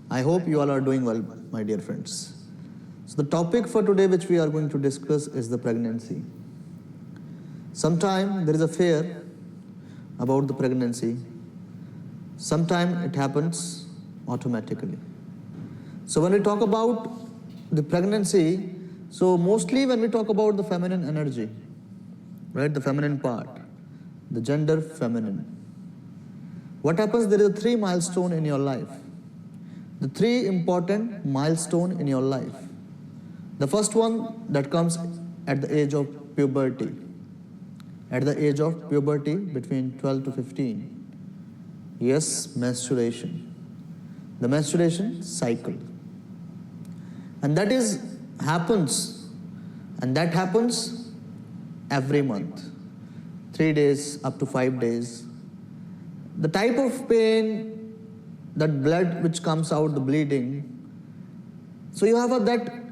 I hope you all are doing well, my dear friends. So the topic for today which we are going to discuss is the pregnancy. Sometimes there is a fear about the pregnancy. Sometimes it happens automatically. So when we talk about the pregnancy, so mostly when we talk about the feminine energy, right, the feminine part, the gender feminine. What happens, there is a 3 milestone in your life. The 3 important milestone in your life. The first one that comes at the age of puberty. At the age of puberty between 12 to 15. Yes, menstruation. The menstruation cycle. And that happens every month. 3 days up to 5 days. The type of pain, that blood which comes out, the bleeding. So you have that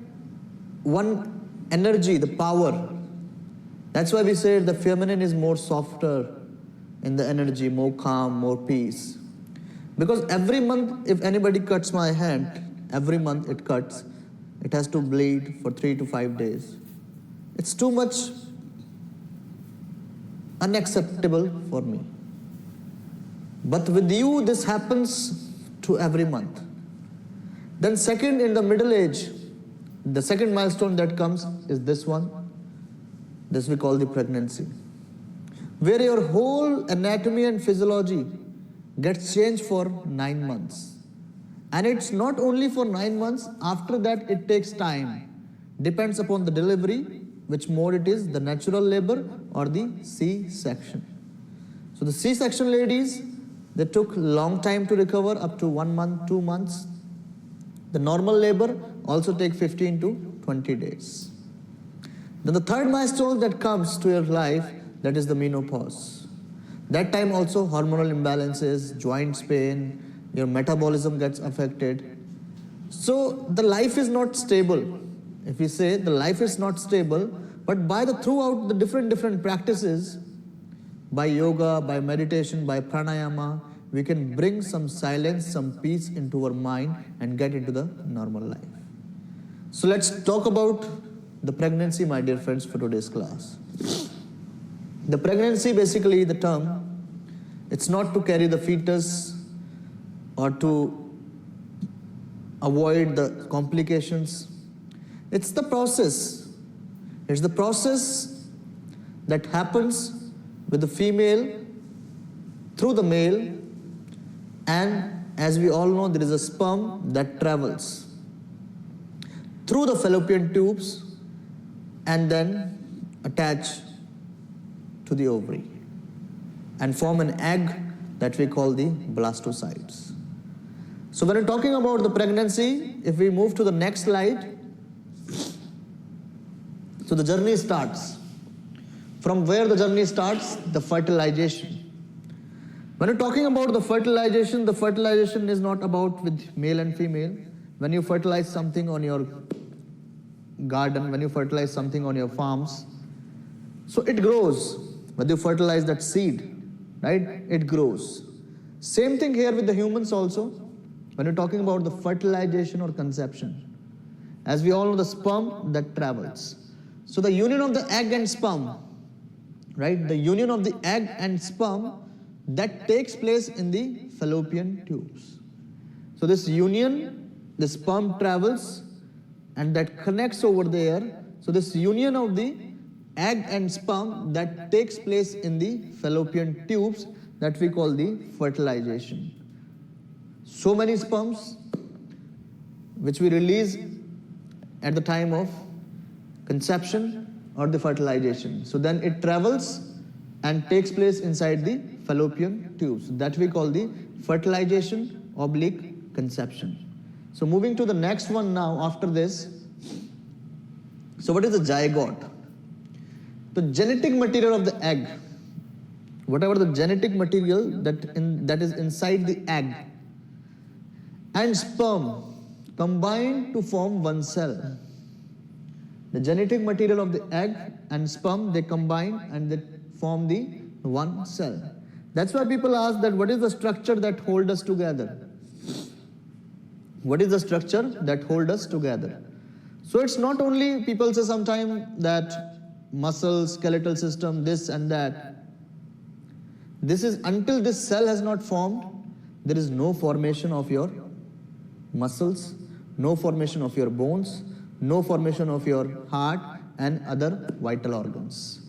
one energy, the power. That's why we say the feminine is more softer in the energy, more calm, more peace. Because every month, if anybody cuts my hand, every month it cuts, it has to bleed for 3 to 5 days. It's too much unacceptable for me. But with you, this happens to every month. Then second, in the middle age, the second milestone that comes is this one. This we call the pregnancy. Where your whole anatomy and physiology gets changed for 9 months. And it's not only for 9 months, after that it takes time. Depends upon the delivery, which mode it is, the natural labor or the C-section. So the C-section ladies, they took long time to recover, up to 1 month, 2 months. The normal labor also take 15 to 20 days. Then the third milestone that comes to your life, that is the menopause. That time also hormonal imbalances, joints pain, your metabolism gets affected. So the life is not stable. If we say the life is not stable, but throughout the different practices, by yoga, by meditation, by pranayama, we can bring some silence, some peace into our mind and get into the normal life. So let's talk about the pregnancy, my dear friends, for today's class. The pregnancy, basically the term, it's not to carry the fetus or to avoid the complications. It's the process. It's the process that happens with the female through the male, and as we all know, there is a sperm that travels through the fallopian tubes and then attach to the ovary and form an egg that we call the blastocytes. So when we're talking about the pregnancy, if we move to the next slide, so the journey starts. From where the journey starts? The fertilization. When you're talking about the fertilization is not about with male and female. When you fertilize something on your garden, when you fertilize something on your farms, so it grows. When you fertilize that seed, right, it grows. Same thing here with the humans also. When you're talking about the fertilization or conception, as we all know, the sperm that travels. So the union of the egg and sperm, right, the union of the egg and sperm, that takes place in the fallopian tubes. So this union, the sperm travels and that connects over there. So this union of the egg and sperm that takes place in the fallopian tubes, that we call the fertilization. So many sperms which we release at the time of conception or the fertilization. So then it travels and takes place inside the fallopian tubes. That we call the fertilization / conception. So moving to the next one now after this. So what is the zygote? The genetic material of the egg. Whatever the genetic material that is inside the egg and sperm combine to form one cell. The genetic material of the egg and sperm, they combine and they form the one cell. That's why people ask that what is the structure that holds us together? What is the structure that hold us together? So it's not only, people say sometimes that muscle, skeletal system, this and that. This is until this cell has not formed, there is no formation of your muscles, no formation of your bones, no formation of your heart and other vital organs.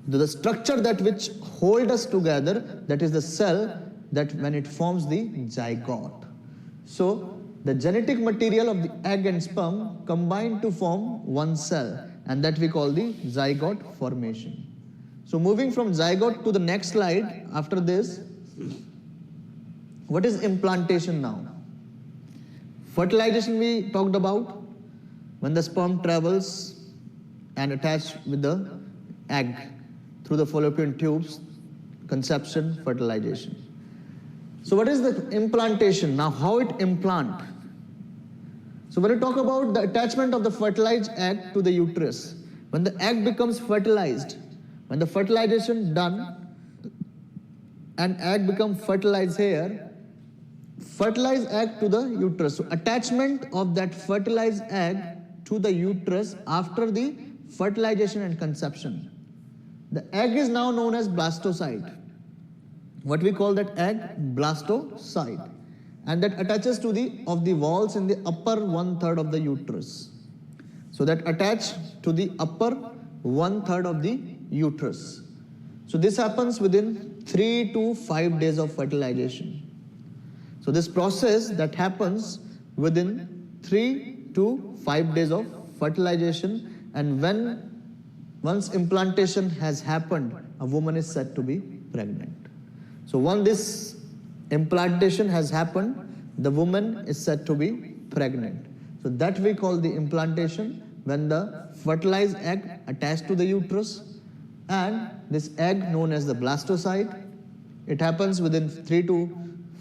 The structure that which hold us together, that is the cell, that when it forms the zygote. So the genetic material of the egg and sperm combine to form one cell, and that we call the zygote formation. So moving from zygote to the next slide, after this, what is implantation now? Fertilization we talked about, when the sperm travels and attach with the egg through the fallopian tubes, conception, fertilization. So what is the implantation? Now how it implant? So when we talk about the attachment of the fertilized egg to the uterus, when the egg becomes fertilized, when the fertilization done and egg become fertilized here, fertilized egg to the uterus. So attachment of that fertilized egg to the uterus after the fertilization and conception. The egg is now known as blastocyte. What we call that egg? Blastocyte. And that attaches to the walls in the upper 1/3 of the uterus. So that attach to the upper 1/3 of the uterus. So this happens within 3 to 5 days of fertilization. So this process that happens within 3 to 5 days of fertilization, and once implantation has happened, a woman is said to be pregnant. So once this implantation has happened, the woman is said to be pregnant. So that we call the implantation, when the fertilized egg attached to the uterus, and this egg known as the blastocyte, it happens within 3 to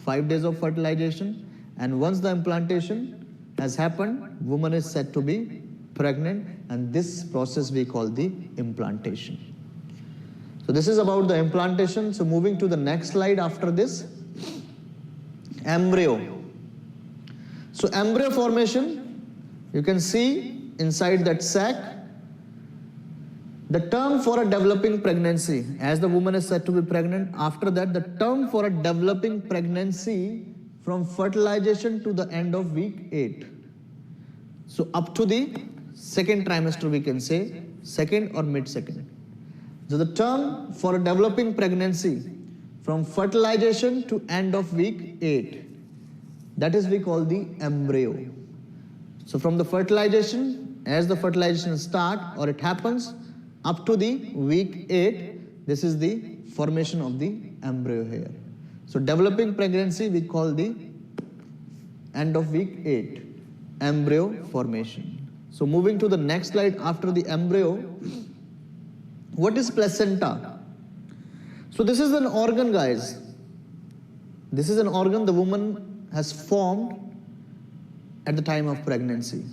5 days of fertilization, and once the implantation has happened, woman is said to be pregnant, and this process we call the implantation. So this is about the implantation. So moving to the next slide after this, embryo. So embryo formation, you can see inside that sac, the term for a developing pregnancy, as the woman is said to be pregnant, after that the term for a developing pregnancy from fertilization to the end of week 8. So up to the second trimester, we can say, second or mid-second. So the term for a developing pregnancy from fertilization to end of week 8, that is we call the embryo. So from the fertilization, as the fertilization start or it happens up to the week 8, this is the formation of the embryo here. So developing pregnancy we call the end of week 8, embryo formation. So moving to the next slide after the embryo, what is placenta? So this is an organ, guys. This is an organ the woman has formed at the time of pregnancy.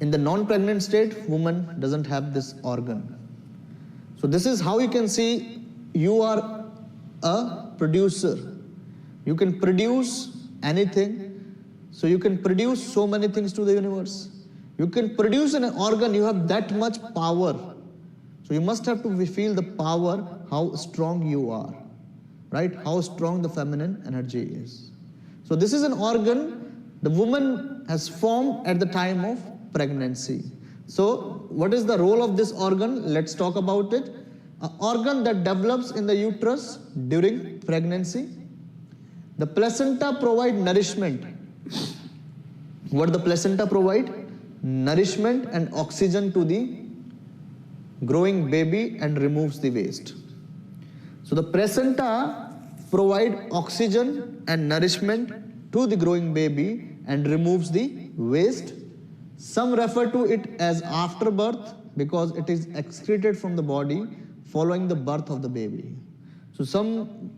In the non-pregnant state, woman doesn't have this organ. So this is how you can see you are a producer. You can produce anything. So you can produce so many things to the universe. You can produce an organ, you have that much power. So you must have to feel the power, how strong you are, right? How strong the feminine energy is. So this is an organ the woman has formed at the time of pregnancy. So what is the role of this organ? Let's talk about it. An organ that develops in the uterus during pregnancy. The placenta provide nourishment. What the placenta provide? Nourishment and oxygen to the growing baby and removes the waste. So the placenta provide oxygen and nourishment to the growing baby and removes the waste. Some refer to it as afterbirth because it is excreted from the body following the birth of the baby. So some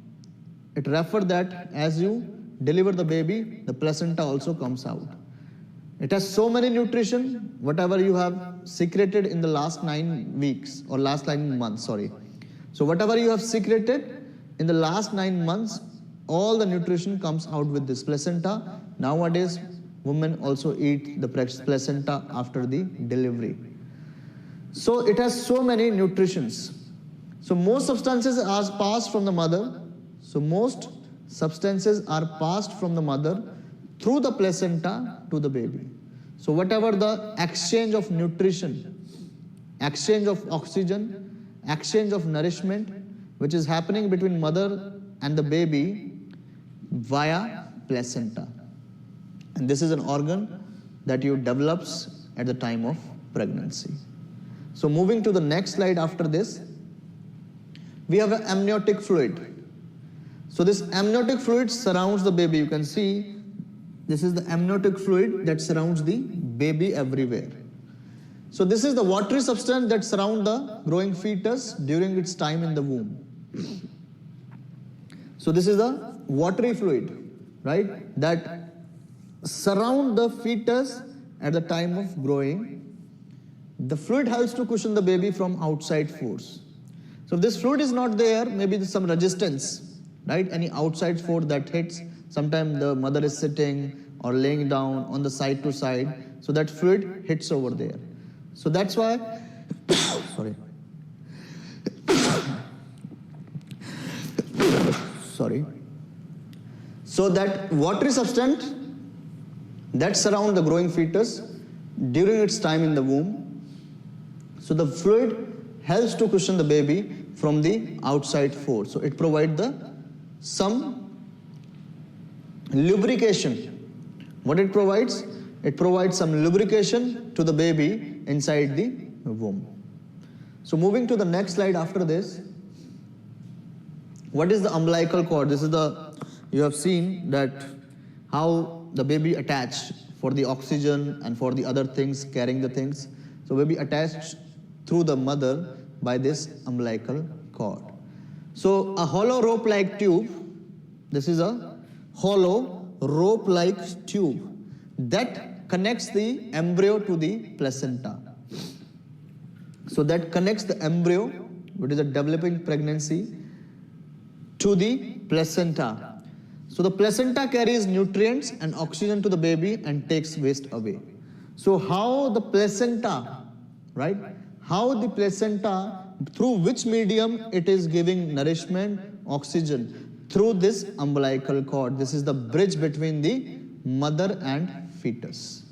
it refer that as you deliver the baby, the placenta also comes out. It has so many nutrition, whatever you have secreted in the last 9 weeks or last 9 months, sorry. So whatever you have secreted in the last 9 months, all the nutrition comes out with this placenta. Nowadays, women also eat the placenta after the delivery. So it has so many nutritions. So most substances are passed from the mother. So most substances are passed from the mother through the placenta to the baby. So whatever the exchange of nutrition, exchange of oxygen, exchange of nourishment, which is happening between mother and the baby via placenta. And this is an organ that you develops at the time of pregnancy. So moving to the next slide after this, we have an amniotic fluid. So this amniotic fluid surrounds the baby. You can see this is the amniotic fluid that surrounds the baby everywhere. So this is the watery substance that surrounds the growing fetus during its time in the womb. So this is the watery fluid, right, that surround the fetus at the time of growing. The fluid helps to cushion the baby from outside force. So if this fluid is not there, maybe there's some resistance, right? Any outside force that hits, sometimes the mother is sitting or laying down on the side to side, so that fluid hits over there. So that's why, sorry. So that watery substance that surround the growing fetus during its time in the womb. So the fluid helps to cushion the baby from the outside force. So it provides some lubrication. What it provides? It provides some lubrication to the baby inside the womb. So moving to the next slide after this, what is the umbilical cord? This is you have seen that how the baby attached for the oxygen and for the other things, carrying the things. So baby attached through the mother by this umbilical cord. So a hollow rope-like tube, this is a hollow rope-like tube that connects the embryo to the placenta. So that connects the embryo, which is a developing pregnancy, to the placenta. So the placenta carries nutrients and oxygen to the baby and takes waste away. So how the placenta, right? How the placenta, through which medium it is giving nourishment, oxygen? Through this umbilical cord. This is the bridge between the mother and fetus.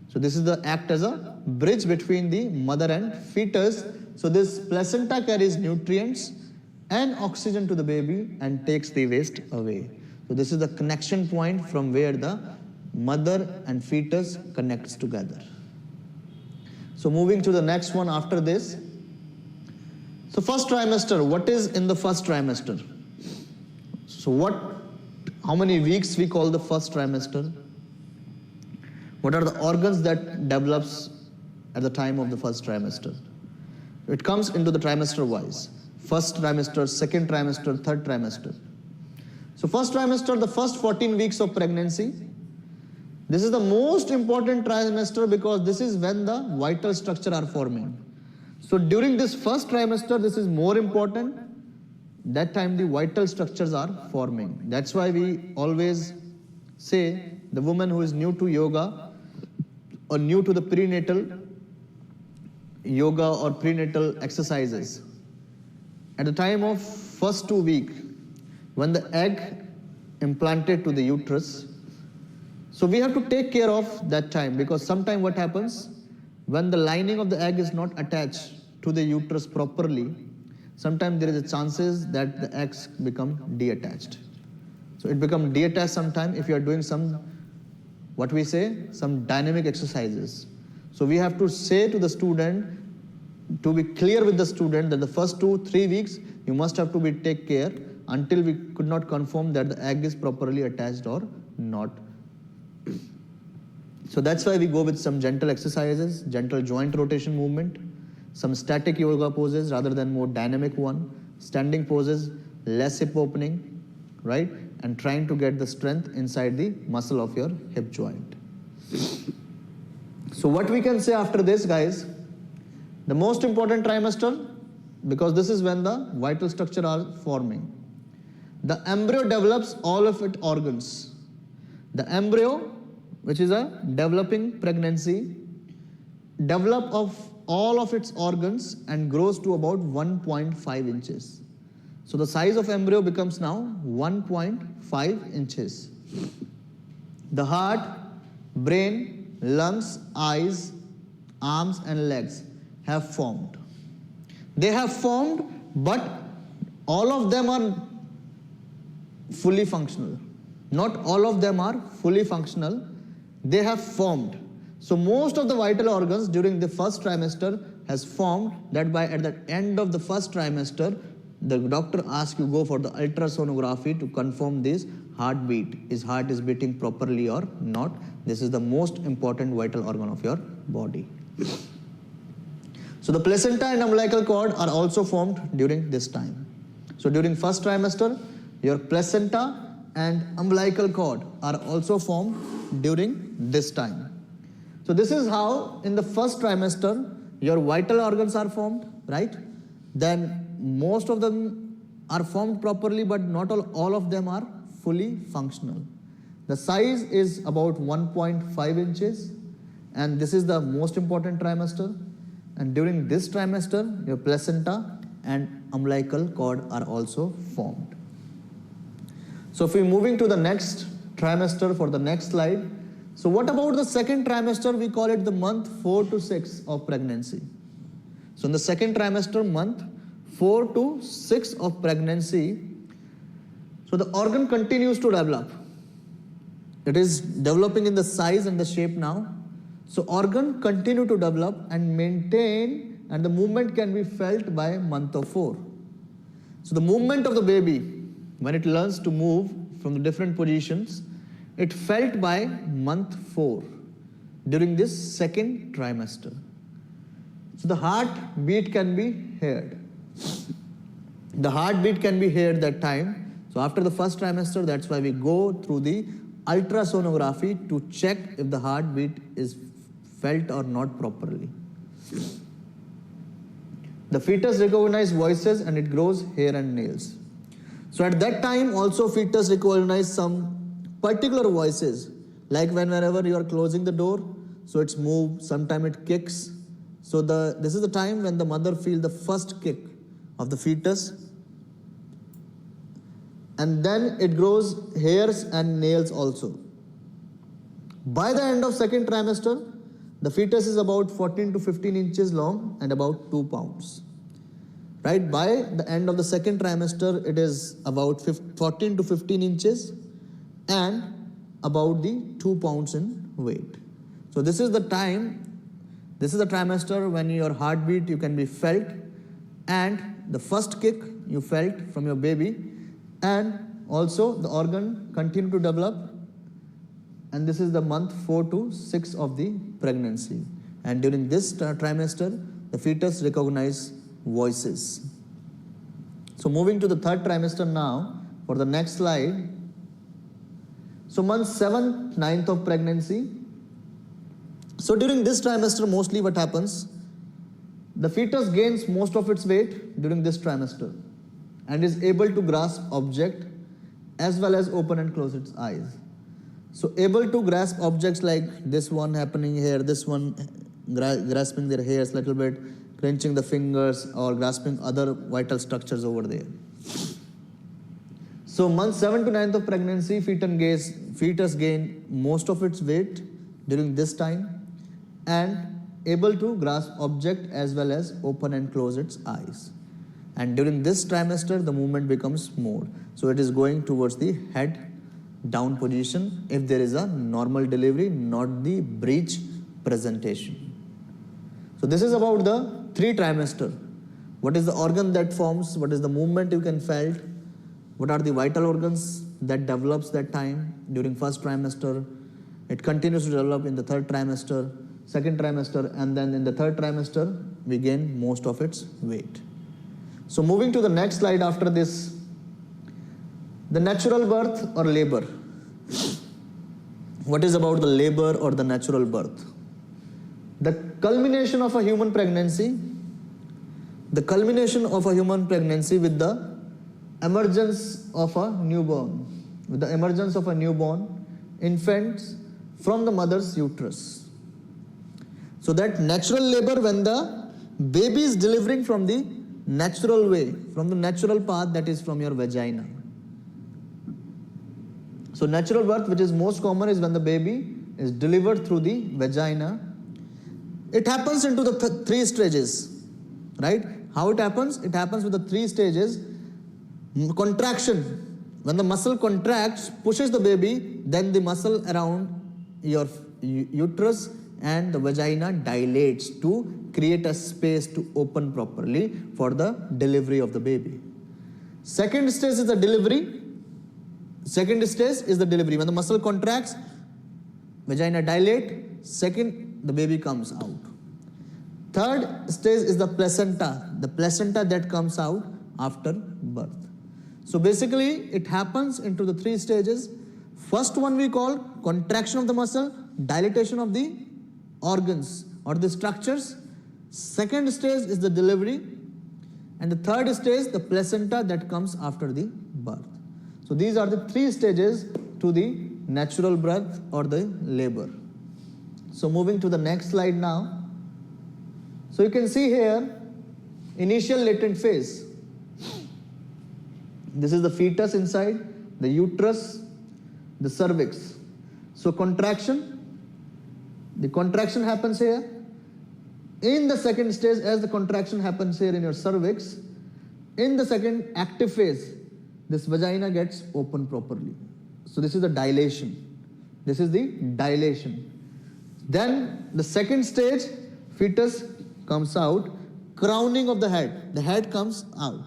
So this is the act as a bridge between the mother and fetus. So this placenta carries nutrients and oxygen to the baby and takes the waste away. So this is the connection point from where the mother and fetus connects together. So moving to the next one after this. So first trimester, what is in the first trimester? So how many weeks we call the first trimester? What are the organs that develops at the time of the first trimester? It comes into the trimester wise. First trimester, second trimester, third trimester. So first trimester, the first 14 weeks of pregnancy. This is the most important trimester because this is when the vital structure are forming. So during this first trimester, this is more important. That time the vital structures are forming. That's why we always say the woman who is new to yoga or new to the prenatal yoga or prenatal exercises, at the time of first 2 weeks, when the egg implanted to the uterus, so we have to take care of that time, because sometime what happens, when the lining of the egg is not attached to the uterus properly, sometimes there is a chances that the eggs become detached. So it becomes detached sometime if you are doing some, what we say, some dynamic exercises. So we have to say to the student, to be clear with the student, that the first 2-3 weeks you must have to take care until we could not confirm that the egg is properly attached or not. So that's why we go with some gentle exercises, gentle joint rotation movement, some static yoga poses rather than more dynamic one, standing poses, less hip opening, right? And trying to get the strength inside the muscle of your hip joint. So what we can say after this, guys, the most important trimester, because this is when the vital structure are forming. The embryo develops all of its organs. The embryo, which is a developing pregnancy, develop of all of its organs and grows to about 1.5 inches. So the size of embryo becomes now 1.5 inches. The heart, brain, lungs, eyes, arms and legs have formed. They have formed, but all of them are fully functional. Not all of them are fully functional. They have formed. So most of the vital organs during the first trimester has formed. That by at the end of the first trimester, the doctor asks you go for the ultrasonography to confirm this heartbeat. His heart is beating properly or not. This is the most important vital organ of your body. So the placenta and umbilical cord are also formed during this time. So during first trimester, your placenta and umbilical cord are also formed during this time. So this is how in the first trimester your vital organs are formed, right? Then most of them are formed properly, but not all of them are fully functional. The size is about 1.5 inches, and this is the most important trimester. And during this trimester, your placenta and umbilical cord are also formed. So if we're moving to the next trimester for the next slide. So what about the second trimester? We call it the month 4 to 6 of pregnancy. So in the second trimester, month 4 to 6 of pregnancy, so the organ continues to develop. It is developing in the size and the shape now. So organ continue to develop and maintain, and the movement can be felt by month of 4. So the movement of the baby, when it learns to move from the different positions, it felt by month 4 during this second trimester. So the heartbeat can be heard. The heartbeat can be heard that time. So after the first trimester, that's why we go through the ultrasonography to check if the heartbeat is felt or not properly. The fetus recognizes voices and it grows hair and nails. So at that time also fetus recognizes some particular voices, like whenever you are closing the door, so it's moved, sometimes it kicks. So this is the time when the mother feels the first kick of the fetus, and then it grows hairs and nails also. By the end of second trimester, the fetus is about 14 to 15 inches long and about 2 pounds. Right? By the end of the second trimester, it is about 14 to 15 inches and about the 2 pounds in weight. So this is the time, this is the trimester when your heartbeat you can be felt, and the first kick you felt from your baby, and also the organ continue to develop, and this is the month 4 to 6 of the pregnancy. And during this trimester, the fetus recognize voices. So moving to the third trimester now, for the next slide. So month 7th, 9th of pregnancy. So during this trimester, mostly what happens, the fetus gains most of its weight during this trimester and is able to grasp object as well as open and close its eyes. So able to grasp objects like this one happening here, this one grasping their hairs a little bit, clenching the fingers or grasping other vital structures over there. So month 7 to 9th of pregnancy, fetus gain most of its weight during this time and able to grasp object as well as open and close its eyes. And during this trimester, the movement becomes more. So it is going towards the head down position if there is a normal delivery, not the breech presentation. So this is about the 3 trimester. What is the organ that forms? What is the movement you can felt? What are the vital organs that develops that time during first trimester? It continues to develop in the third trimester, second trimester, and then in the third trimester, we gain most of its weight. So moving to the next slide after this, the natural birth or labor. What is about the labor or the natural birth? The culmination of a human pregnancy, with the emergence of a newborn. With the emergence of a newborn, infants from the mother's uterus. So that natural labor, when the baby is delivering from the natural way, from the natural path, that is from your vagina. So natural birth, which is most common, is when the baby is delivered through the vagina. It happens into the three stages, right? How it happens? It happens with the three stages. Contraction. When the muscle contracts, pushes the baby, then the muscle around your uterus and the vagina dilates to create a space to open properly for the delivery of the baby. Second stage is the delivery. Second stage is the delivery. When the muscle contracts, vagina dilate. Second, the baby comes out. Third stage is the placenta. The placenta that comes out after birth. So basically, it happens into the three stages. First one we call contraction of the muscle, dilatation of the organs or the structures. Second stage is the delivery. And the third stage, the placenta that comes after the birth. So these are the three stages to the natural birth or the labor. So moving to the next slide now. So you can see here, initial latent phase. This is the fetus inside, the uterus, the cervix. So contraction, the contraction happens here. In the second stage, as the contraction happens here in your cervix, in the second active phase, this vagina gets open properly. So this is the dilation. This is the dilation. Then the second stage, fetus comes out, crowning of the head comes out.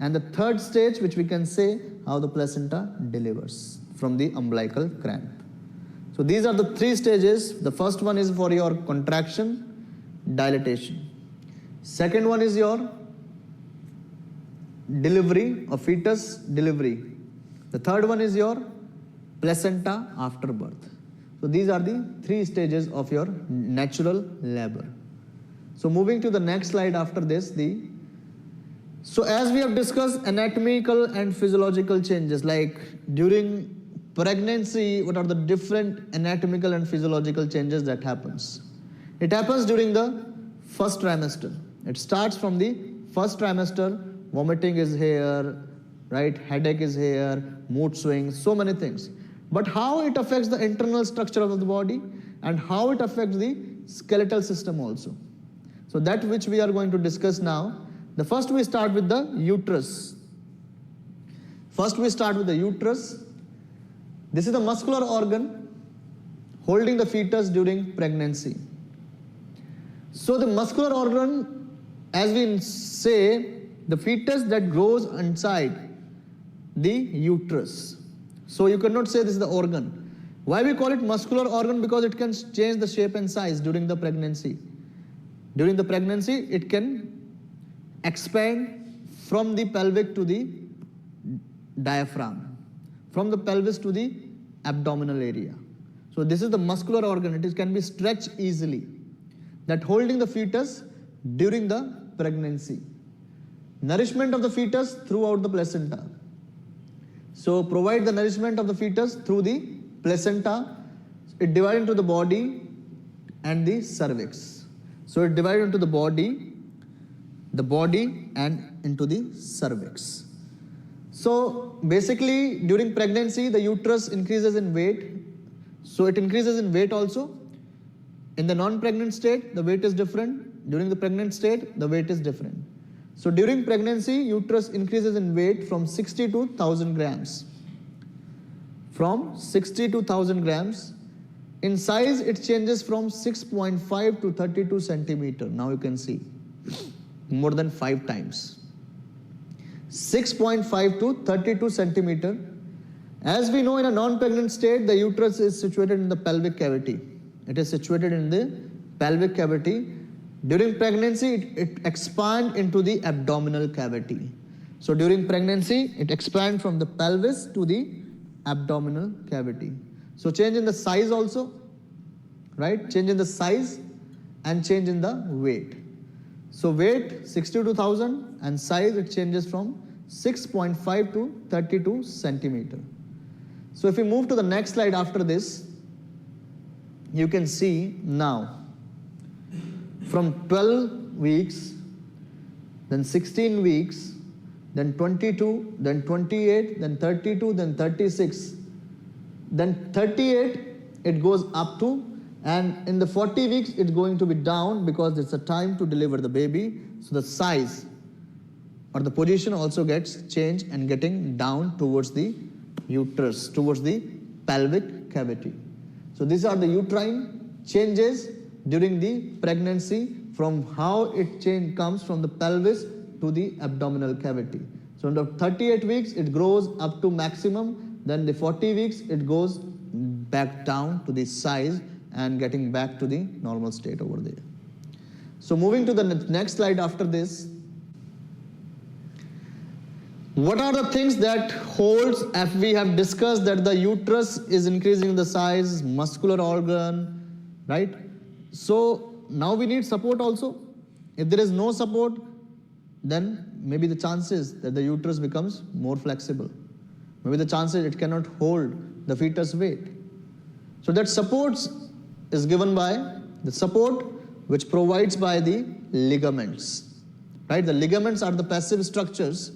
And the third stage, which we can say how the placenta delivers from the umbilical cramp. So these are the three stages. The first one is for your contraction, dilatation. Second one is your delivery of fetus, delivery. The third one is your placenta after birth. So these are the three stages of your natural labor. So moving to the next slide after this, so as we have discussed anatomical and physiological changes, like during pregnancy, what are the different anatomical and physiological changes that happens? It happens during the first trimester. It starts from the first trimester. Vomiting is here, right? Headache is here, mood swings, so many things. But how it affects the internal structure of the body and how it affects the skeletal system also. So that which we are going to discuss now. The first we start with the uterus. First we start with the uterus. This is the muscular organ holding the fetus during pregnancy. So the muscular organ, as we say, the fetus that grows inside the uterus. So you cannot say this is the organ. Why we call it muscular organ? Because it can change the shape and size during the pregnancy. During the pregnancy, it can expand from the pelvic to the diaphragm, from the pelvis to the abdominal area. So this is the muscular organ. It can be stretched easily. That holding the fetus during the pregnancy. Nourishment of the fetus throughout the placenta. So provide the nourishment of the fetus through the placenta. It divides into the body and the cervix. So it divides into the body and into the cervix. So basically during pregnancy the uterus increases in weight. So it increases in weight also. In the non-pregnant state the weight is different. During the pregnant state the weight is different. So during pregnancy uterus increases in weight from 60 to 1000 grams. From 60 to 1000 grams. In size it changes from 6.5 to 32 centimeter. Now you can see. More than 5 times. 6.5 to 32 centimeter. As we know, in a non-pregnant state, the uterus is situated in the pelvic cavity. It is situated in the pelvic cavity. During pregnancy, it expands into the abdominal cavity. So during pregnancy, it expands from the pelvis to the abdominal cavity. So change in the size also, right? Change in the size and change in the weight. So weight 62,000 and size it changes from 6.5 to 32 centimeter. So if we move to the next slide after this, you can see now, from 12 weeks, then 16 weeks, then 22, then 28, then 32, then 36, then 38, it goes up to, and in the 40 weeks, it's going to be down because it's a time to deliver the baby. So the size or the position also gets changed and getting down towards the uterus, towards the pelvic cavity. So these are the uterine changes during the pregnancy, from how it comes from the pelvis to the abdominal cavity. So in the 38 weeks, it grows up to maximum. Then the 40 weeks, it goes back down to the size and getting back to the normal state over there. So moving to the next slide after this. What are the things that holds, if we have discussed that the uterus is increasing the size, muscular organ, right? So now we need support also. If there is no support, then maybe the chances that the uterus becomes more flexible. Maybe the chances it cannot hold the fetus weight. So that support is given by the support which provides by the ligaments, right? The ligaments are the passive structures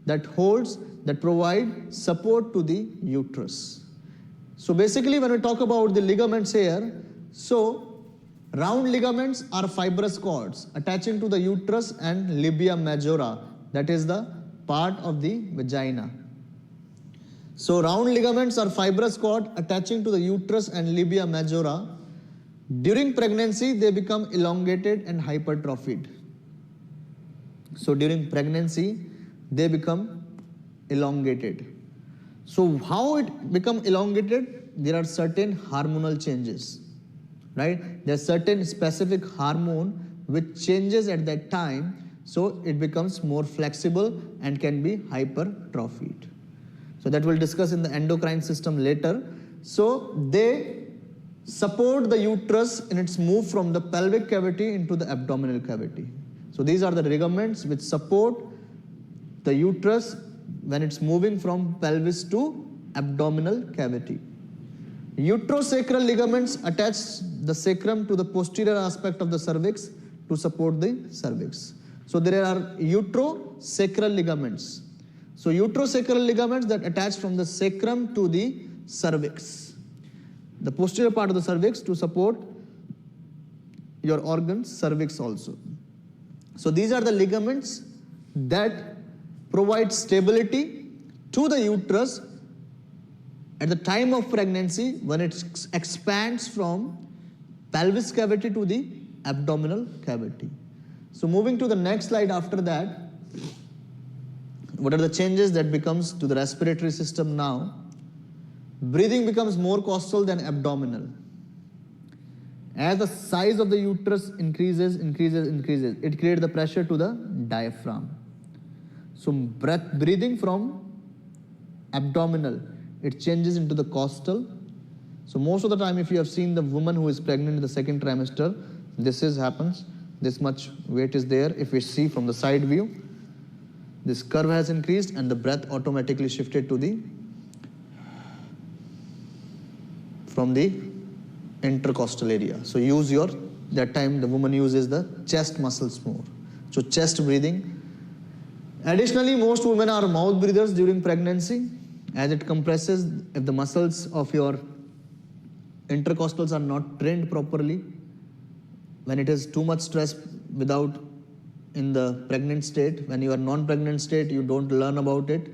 that provide support to the uterus. So basically when we talk about the ligaments here, so round ligaments are fibrous cords attaching to the uterus and labia majora, that is the part of the vagina. So round ligaments are fibrous cord attaching to the uterus and labia majora. During pregnancy, they become elongated and hypertrophied. So during pregnancy, they become elongated. So how it become elongated? There are certain hormonal changes, right? There are certain specific hormone which changes at that time, so it becomes more flexible and can be hypertrophied. So that we'll discuss in the endocrine system later. So they support the uterus in its move from the pelvic cavity into the abdominal cavity. So these are the ligaments which support the uterus when it's moving from pelvis to abdominal cavity. Uterosacral ligaments attach the sacrum to the posterior aspect of the cervix to support the cervix. So there are uterosacral ligaments. So uterosacral ligaments that attach from the sacrum to the cervix, the posterior part of the cervix, to support your organs, cervix also. So these are the ligaments that provide stability to the uterus at the time of pregnancy when it expands from pelvis cavity to the abdominal cavity. So moving to the next slide after that, what are the changes that becomes to the respiratory system now? Breathing becomes more costal than abdominal. As the size of the uterus increases, it creates the pressure to the diaphragm. So breathing from abdominal, it changes into the costal. So most of the time, if you have seen the woman who is pregnant in the second trimester, this happens. This much weight is there. If we see from the side view, this curve has increased and the breath automatically shifted to the from the intercostal area. So that time the woman uses the chest muscles more. So chest breathing. Additionally, most women are mouth breathers during pregnancy, as it compresses. If the muscles of your intercostals are not trained properly, when it is too much stress without in the pregnant state, when you are non-pregnant state, you don't learn about it,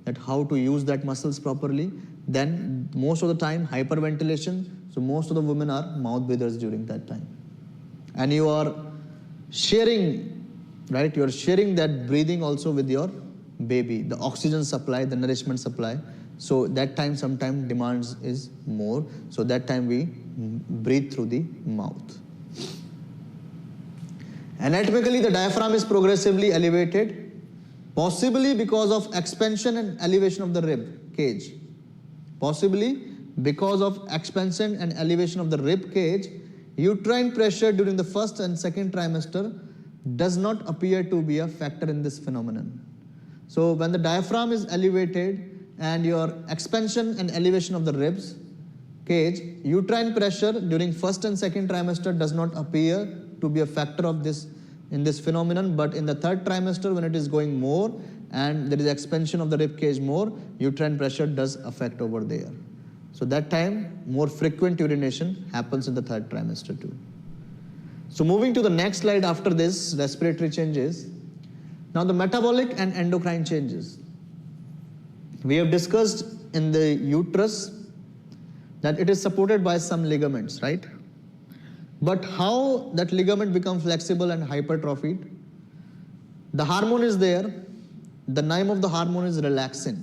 that how to use that muscles properly, then most of the time hyperventilation. So most of the women are mouth breathers during that time. And you are sharing, right? You are sharing that breathing also with your baby, the oxygen supply, the nourishment supply. So that time sometimes demands is more. So that time we breathe through the mouth. Anatomically, the diaphragm is progressively elevated, possibly because of expansion and elevation of the rib cage. Possibly because of expansion and elevation of the rib cage, uterine pressure during the first and second trimester does not appear to be a factor in this phenomenon. So when the diaphragm is elevated and your expansion and elevation of the ribs cage, uterine pressure during first and second trimester does not appear to be a factor of this in this phenomenon, but in the third trimester when it is going more and there is expansion of the rib cage more, uterine pressure does affect over there. So that time more frequent urination happens in the third trimester too. So moving to the next slide after this, respiratory changes. Now the metabolic and endocrine changes. We have discussed in the uterus that it is supported by some ligaments, right? But how that ligament becomes flexible and hypertrophied? The hormone is there. The name of the hormone is relaxin.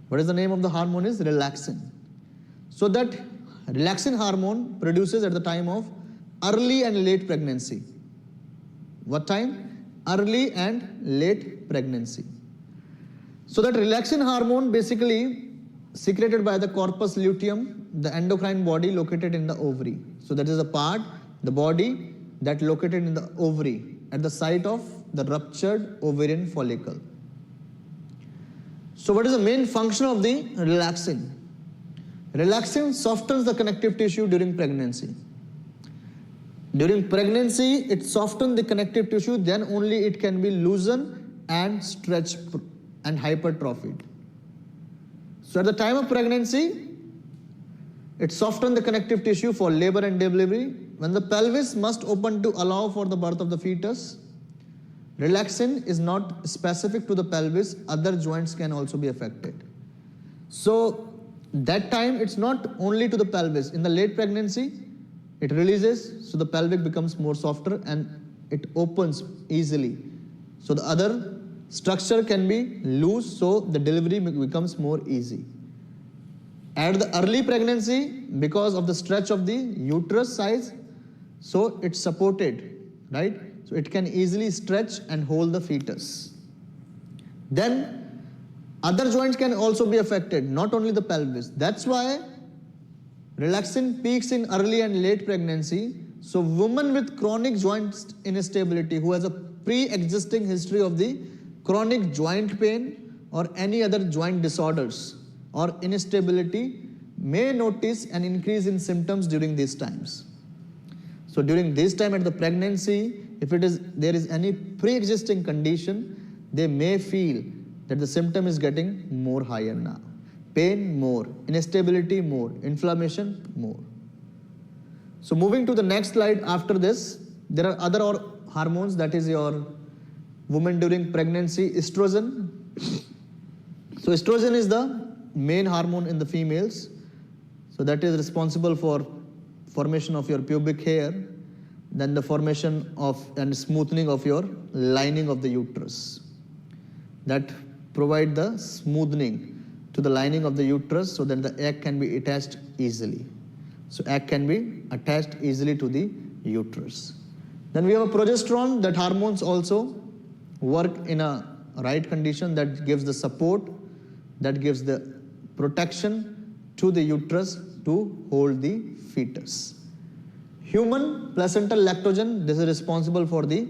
What is the name of the hormone? Is relaxin. So that relaxin hormone produces at the time of early and late pregnancy. What time? Early and late pregnancy. So that relaxin hormone basically secreted by the corpus luteum, the endocrine body located in the ovary. So that is a part, the body that located in the ovary at the site of the ruptured ovarian follicle. So what is the main function of the relaxin? Relaxin softens the connective tissue during pregnancy. During pregnancy, it softens the connective tissue, then only it can be loosened and stretched and hypertrophied. So at the time of pregnancy, it softens the connective tissue for labor and delivery. When the pelvis must open to allow for the birth of the fetus, relaxin is not specific to the pelvis, other joints can also be affected. So that time it's not only to the pelvis. In the late pregnancy, it releases, so the pelvic becomes more softer and it opens easily. So the other structure can be loose, so the delivery becomes more easy. At the early pregnancy, because of the stretch of the uterus size, so it's supported, right? So it can easily stretch and hold the fetus. Then other joints can also be affected, not only the pelvis. That's why relaxin peaks in early and late pregnancy. So women with chronic joint instability who has a pre-existing history of the chronic joint pain or any other joint disorders or instability may notice an increase in symptoms during these times. So during this time at the pregnancy, if there is any pre-existing condition, they may feel that the symptom is getting more higher now. Pain more, instability more, inflammation more. So moving to the next slide after this, there are other hormones, that is your woman during pregnancy, estrogen. So estrogen is the main hormone in the females. So that is responsible for formation of your pubic hair, then the formation of and smoothing of your lining of the uterus. That provide the smoothing to the lining of the uterus so that the egg can be attached easily. So egg can be attached easily to the uterus. Then we have a progesterone. That hormones also work in a right condition, that gives the support, that gives the protection to the uterus to hold the fetus. Human placental lactogen, this is responsible for the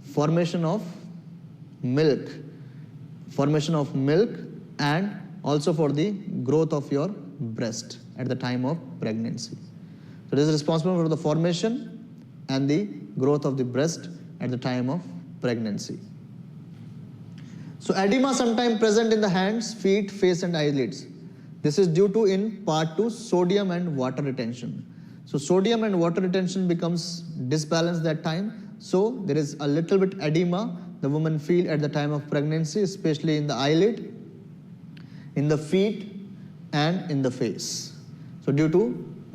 formation of milk and also for the growth of your breast at the time of pregnancy. So this is responsible for the formation and the growth of the breast at the time of pregnancy. So edema sometimes present in the hands, feet, face and eyelids. This is due to, in part 2, sodium and water retention. So sodium and water retention becomes disbalanced that time. So there is a little bit edema the woman feel at the time of pregnancy, especially in the eyelid, in the feet and in the face. So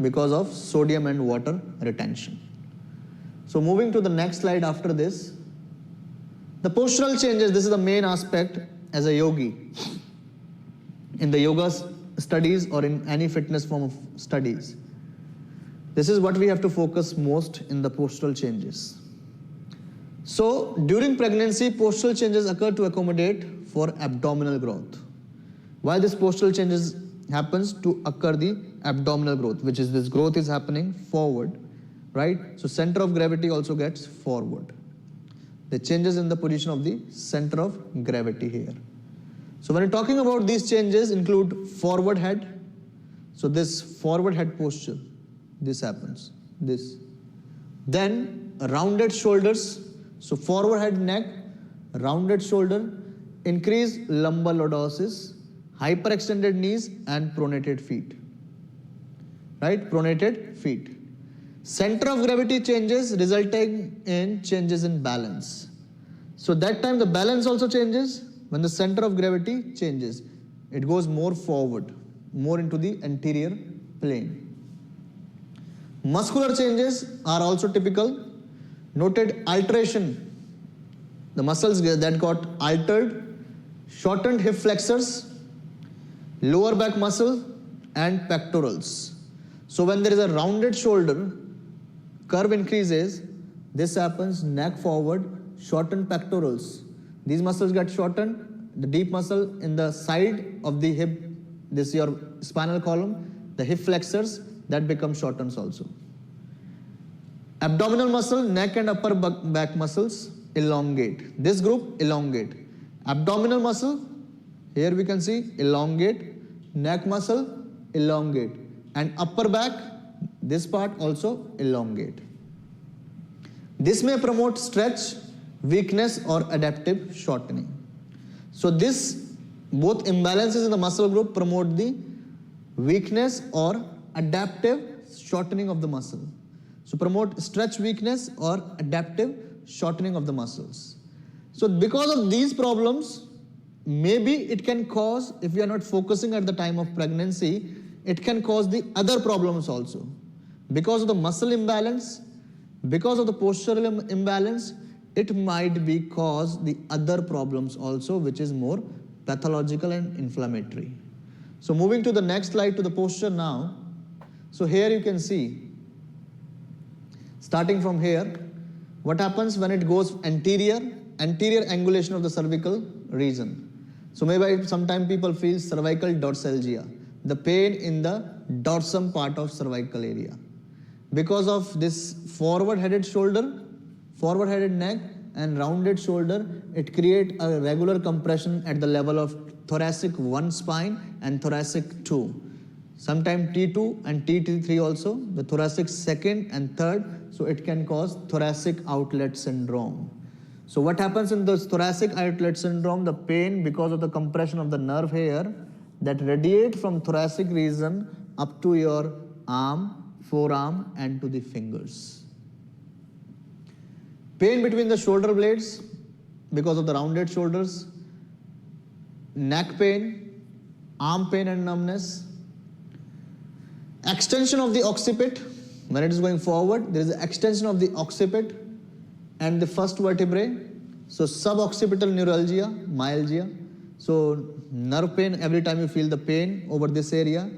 because of sodium and water retention. So moving to the next slide after this, the postural changes, this is the main aspect as a yogi. In the yoga studies or in any fitness form of studies, this is what we have to focus most in the postural changes. So during pregnancy, postural changes occur to accommodate for abdominal growth. Why this postural changes happens? To occur the abdominal growth, which is this growth is happening forward, right? So center of gravity also gets forward. The changes in the position of the center of gravity here. So when you're talking about these changes include forward head. So this forward head posture, this happens, this. Then rounded shoulders, so forward head neck, rounded shoulder, increased lumbar lordosis, hyperextended knees and pronated feet. Right, pronated feet. Center of gravity changes resulting in changes in balance. So that time the balance also changes when the center of gravity changes. It goes more forward, more into the anterior plane. Muscular changes are also typical. Noted alteration. The muscles that got altered, shortened hip flexors, lower back muscle and pectorals. So when there is a rounded shoulder, curve increases, this happens, neck forward, shortened pectorals. These muscles get shortened, the deep muscle in the side of the hip, this is your spinal column, the hip flexors, that become shortened also. Abdominal muscle, neck and upper back muscles elongate. This group elongate. Abdominal muscle, here we can see elongate, neck muscle elongate, and upper back, this part also elongate. This may promote stretch, weakness or adaptive shortening. So this, both imbalances in the muscle group promote the weakness or adaptive shortening of the muscle. So promote stretch weakness or adaptive shortening of the muscles. So because of these problems, maybe it can cause, if we are not focusing at the time of pregnancy, it can cause the other problems also. Because of the muscle imbalance, because of the postural imbalance, it might be cause the other problems also, which is more pathological and inflammatory. So moving to the next slide, to the posture now. So here you can see, starting from here, what happens when it goes anterior angulation of the cervical region. So maybe sometimes people feel cervical dorsalgia, the pain in the dorsum part of cervical area. Because of this forward headed shoulder, forward headed neck and rounded shoulder, it creates a regular compression at the level of thoracic 1 spine and thoracic 2. Sometimes T2 and T3 also, the thoracic 2nd and 3rd, so it can cause thoracic outlet syndrome. So what happens in this thoracic outlet syndrome, the pain because of the compression of the nerve here that radiate from thoracic region up to your arm, forearm and to the fingers. Pain between the shoulder blades because of the rounded shoulders, neck pain, arm pain and numbness, extension of the occiput. When it is going forward, there is an extension of the occiput and the first vertebrae. So suboccipital neuralgia, myalgia. So nerve pain, every time you feel the pain over this area,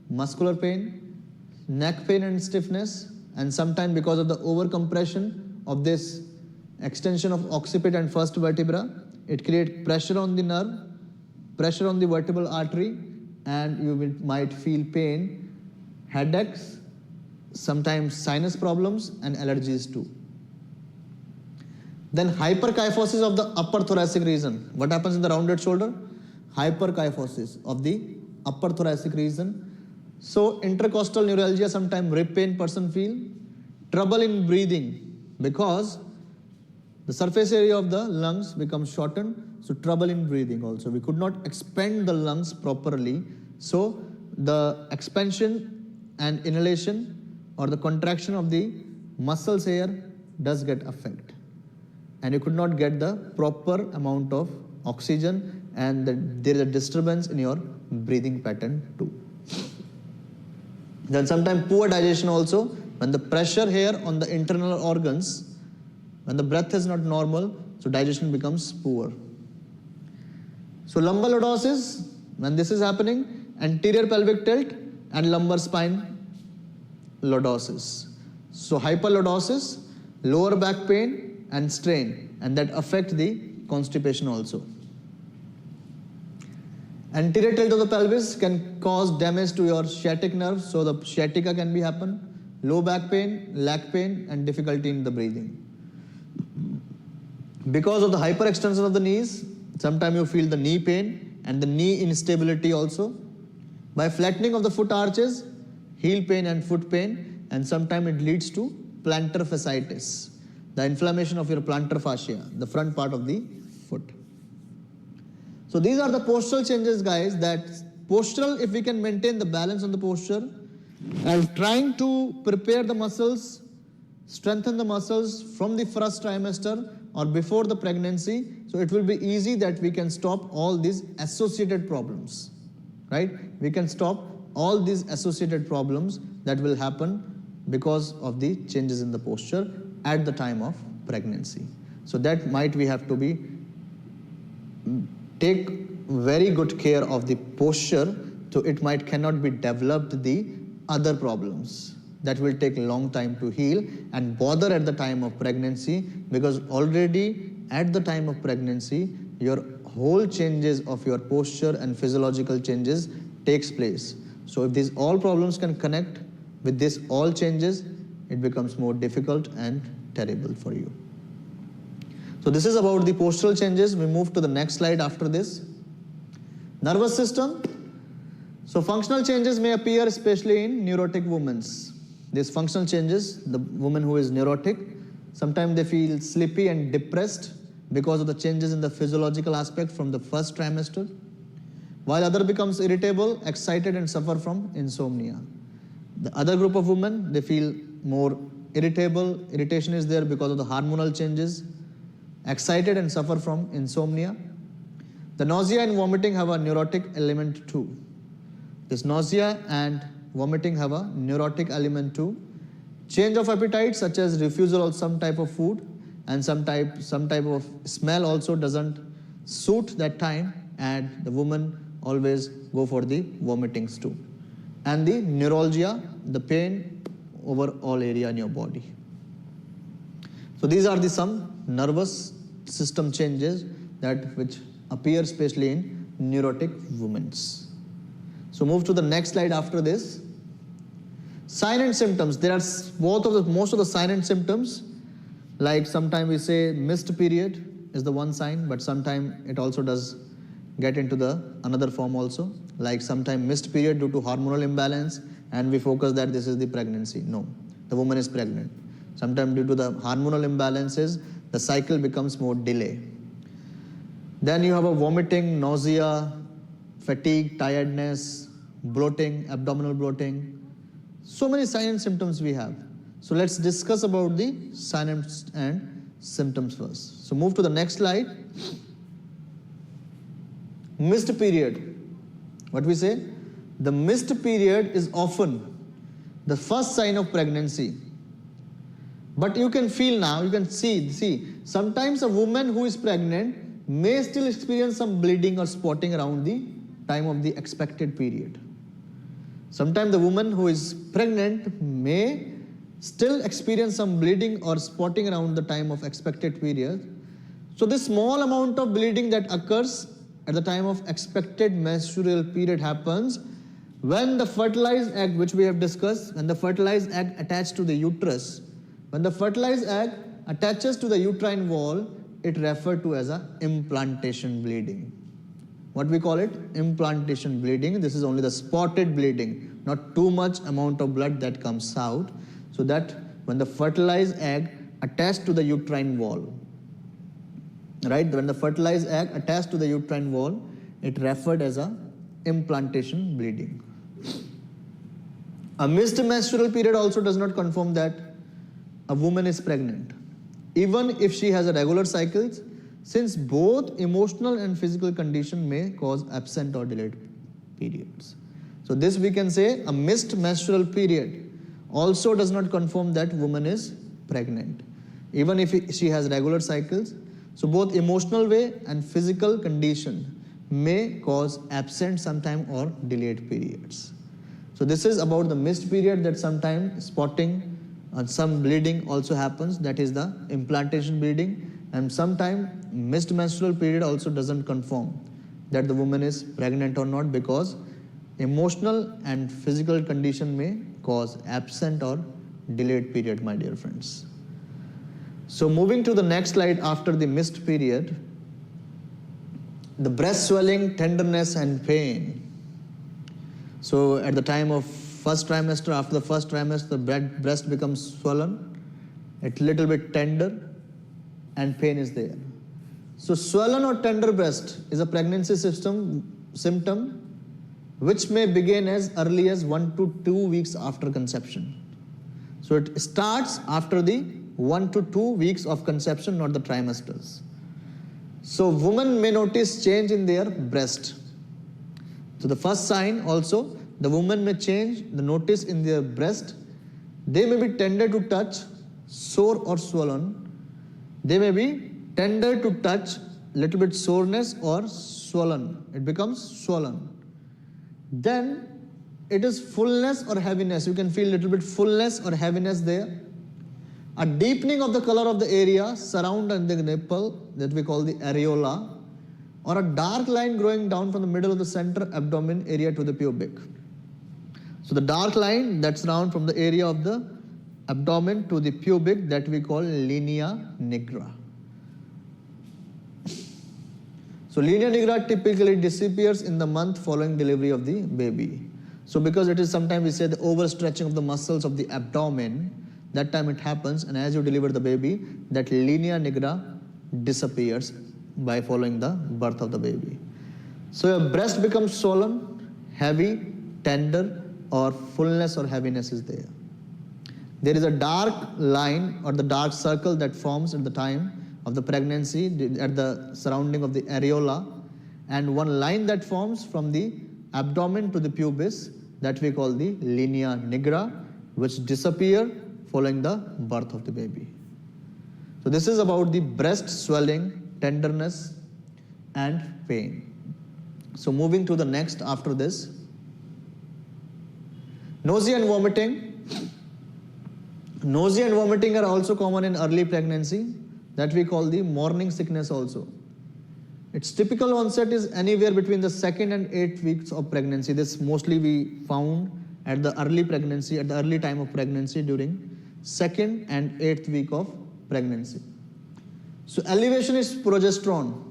muscular pain, neck pain and stiffness, and sometimes because of the overcompression of this extension of occiput and first vertebra, it creates pressure on the nerve, pressure on the vertebral artery, and you might feel pain, headaches, sometimes sinus problems and allergies too. Then hyperkyphosis of the upper thoracic region. What happens in the rounded shoulder? Hyperkyphosis of the upper thoracic region. So intercostal neuralgia, sometimes rib pain person feel, trouble in breathing because the surface area of the lungs becomes shortened, so trouble in breathing also. We could not expand the lungs properly, so the expansion and inhalation or the contraction of the muscles here does get affected. And you could not get the proper amount of oxygen and there is a disturbance in your breathing pattern too. Then sometimes poor digestion also, when the pressure here on the internal organs, when the breath is not normal, so digestion becomes poor. So lumbar lordosis, when this is happening, anterior pelvic tilt and lumbar spine lordosis. So hyperlordosis, lower back pain and strain, and that affect the constipation also. Anterior tilt of the pelvis can cause damage to your sciatic nerve, so the sciatica can be happen, low back pain, leg pain and difficulty in the breathing. Because of the hyperextension of the knees, sometimes you feel the knee pain and the knee instability also. By flattening of the foot arches, heel pain and foot pain, and sometimes it leads to plantar fasciitis, the inflammation of your plantar fascia, the front part of the foot. So these are the postural changes, guys, that postural, if we can maintain the balance on the posture and trying to prepare the muscles, strengthen the muscles from the first trimester or before the pregnancy, so it will be easy that we can stop all these associated problems, right? We can stop all these associated problems that will happen because of the changes in the posture at the time of pregnancy. So that might we have to be take very good care of the posture, so it might cannot be developed the other problems that will take a long time to heal and bother at the time of pregnancy, because already at the time of pregnancy your whole changes of your posture and physiological changes takes place. So if these all problems can connect with this all changes, it becomes more difficult and terrible for you. So this is about the postural changes. We move to the next slide after this. Nervous system. So functional changes may appear especially in neurotic women. These functional changes, the woman who is neurotic, sometimes they feel sleepy and depressed because of the changes in the physiological aspect from the first trimester, while other becomes irritable, excited and suffer from insomnia. The other group of women, they feel more irritable, irritation is there because of the hormonal changes, excited and suffer from insomnia. The nausea and vomiting have a neurotic element too. This nausea and vomiting have a neurotic element too. Change of appetite, such as refusal of some type of food and some type of smell also doesn't suit that time, and the woman always go for the vomitings too. And the neuralgia, the pain over all area in your body. So these are the some nervous system changes that which appear especially in neurotic women. So move to the next slide after this. Sign and symptoms. There are most of the sign and symptoms. Like sometimes we say missed period is the one sign, but sometimes it also does get into the another form also. Like sometimes missed period due to hormonal imbalance, and we focus that this is the pregnancy. No, the woman is pregnant. Sometimes due to the hormonal imbalances, the cycle becomes more delay. Then you have a vomiting, nausea, fatigue, tiredness, bloating, abdominal bloating. So many signs and symptoms we have. So let's discuss about the signs and symptoms first. So move to the next slide. Missed period. What we say? The missed period is often the first sign of pregnancy. But you can feel now, you can see, sometimes a woman who is pregnant may still experience some bleeding or spotting around the time of the expected period. Sometimes the woman who is pregnant may still experience some bleeding or spotting around the time of expected period. So this small amount of bleeding that occurs at the time of expected menstrual period happens when the fertilized egg, which we have discussed, when the fertilized egg attached to the uterus, when the fertilized egg attaches to the uterine wall, it referred to as a implantation bleeding. What we call it? Implantation bleeding. This is only the spotted bleeding, not too much amount of blood that comes out. So that when the fertilized egg attached to the uterine wall, right? When the fertilized egg attached to the uterine wall, it referred as a implantation bleeding. A missed menstrual period also does not confirm that a woman is pregnant, even if she has a regular cycles, since both emotional and physical condition may cause absent or delayed periods. So this we can say a missed menstrual period also does not confirm that woman is pregnant, even if she has regular cycles. So both emotional way and physical condition may cause absent sometime or delayed periods. So this is about the missed period, that sometimes spotting and some bleeding also happens, that is the implantation bleeding, and sometimes missed menstrual period also doesn't confirm that the woman is pregnant or not, because emotional and physical condition may cause absent or delayed period, my dear friends. So moving to the next slide after the missed period, the breast swelling, tenderness and pain. So at the time of first trimester, after the first trimester, the breast becomes swollen, it's little bit tender, and pain is there. So swollen or tender breast is a pregnancy symptom which may begin as early as 1 to 2 weeks after conception. So it starts after the 1 to 2 weeks of conception, not the trimesters. So women may notice change in their breast. So the first sign also, the woman may notice in their breast. They may be tender to touch, sore or swollen. They may be tender to touch, little bit soreness or swollen. It becomes swollen. Then it is fullness or heaviness. You can feel little bit fullness or heaviness there. A deepening of the color of the area surrounding the nipple that we call the areola, or a dark line growing down from the middle of the center abdomen area to the pubic. So the dark line that's round from the area of the abdomen to the pubic that we call linea nigra. So linea nigra typically disappears in the month following delivery of the baby. So because it is sometimes we say the overstretching of the muscles of the abdomen, that time it happens, and as you deliver the baby, that linea nigra disappears by following the birth of the baby. So your breast becomes swollen, heavy, tender, or fullness or heaviness is there. There is a dark line or the dark circle that forms at the time of the pregnancy at the surrounding of the areola, and one line that forms from the abdomen to the pubis that we call the linea nigra, which disappear following the birth of the baby. So this is about the breast swelling, tenderness and pain. So moving to the next after this, nausea and vomiting. Nausea and vomiting are also common in early pregnancy, that we call the morning sickness also. Its typical onset is anywhere between the 2nd and 8th weeks of pregnancy. This mostly we found at the early pregnancy, at the early time of pregnancy during 2nd and 8th week of pregnancy. So elevation is progesterone.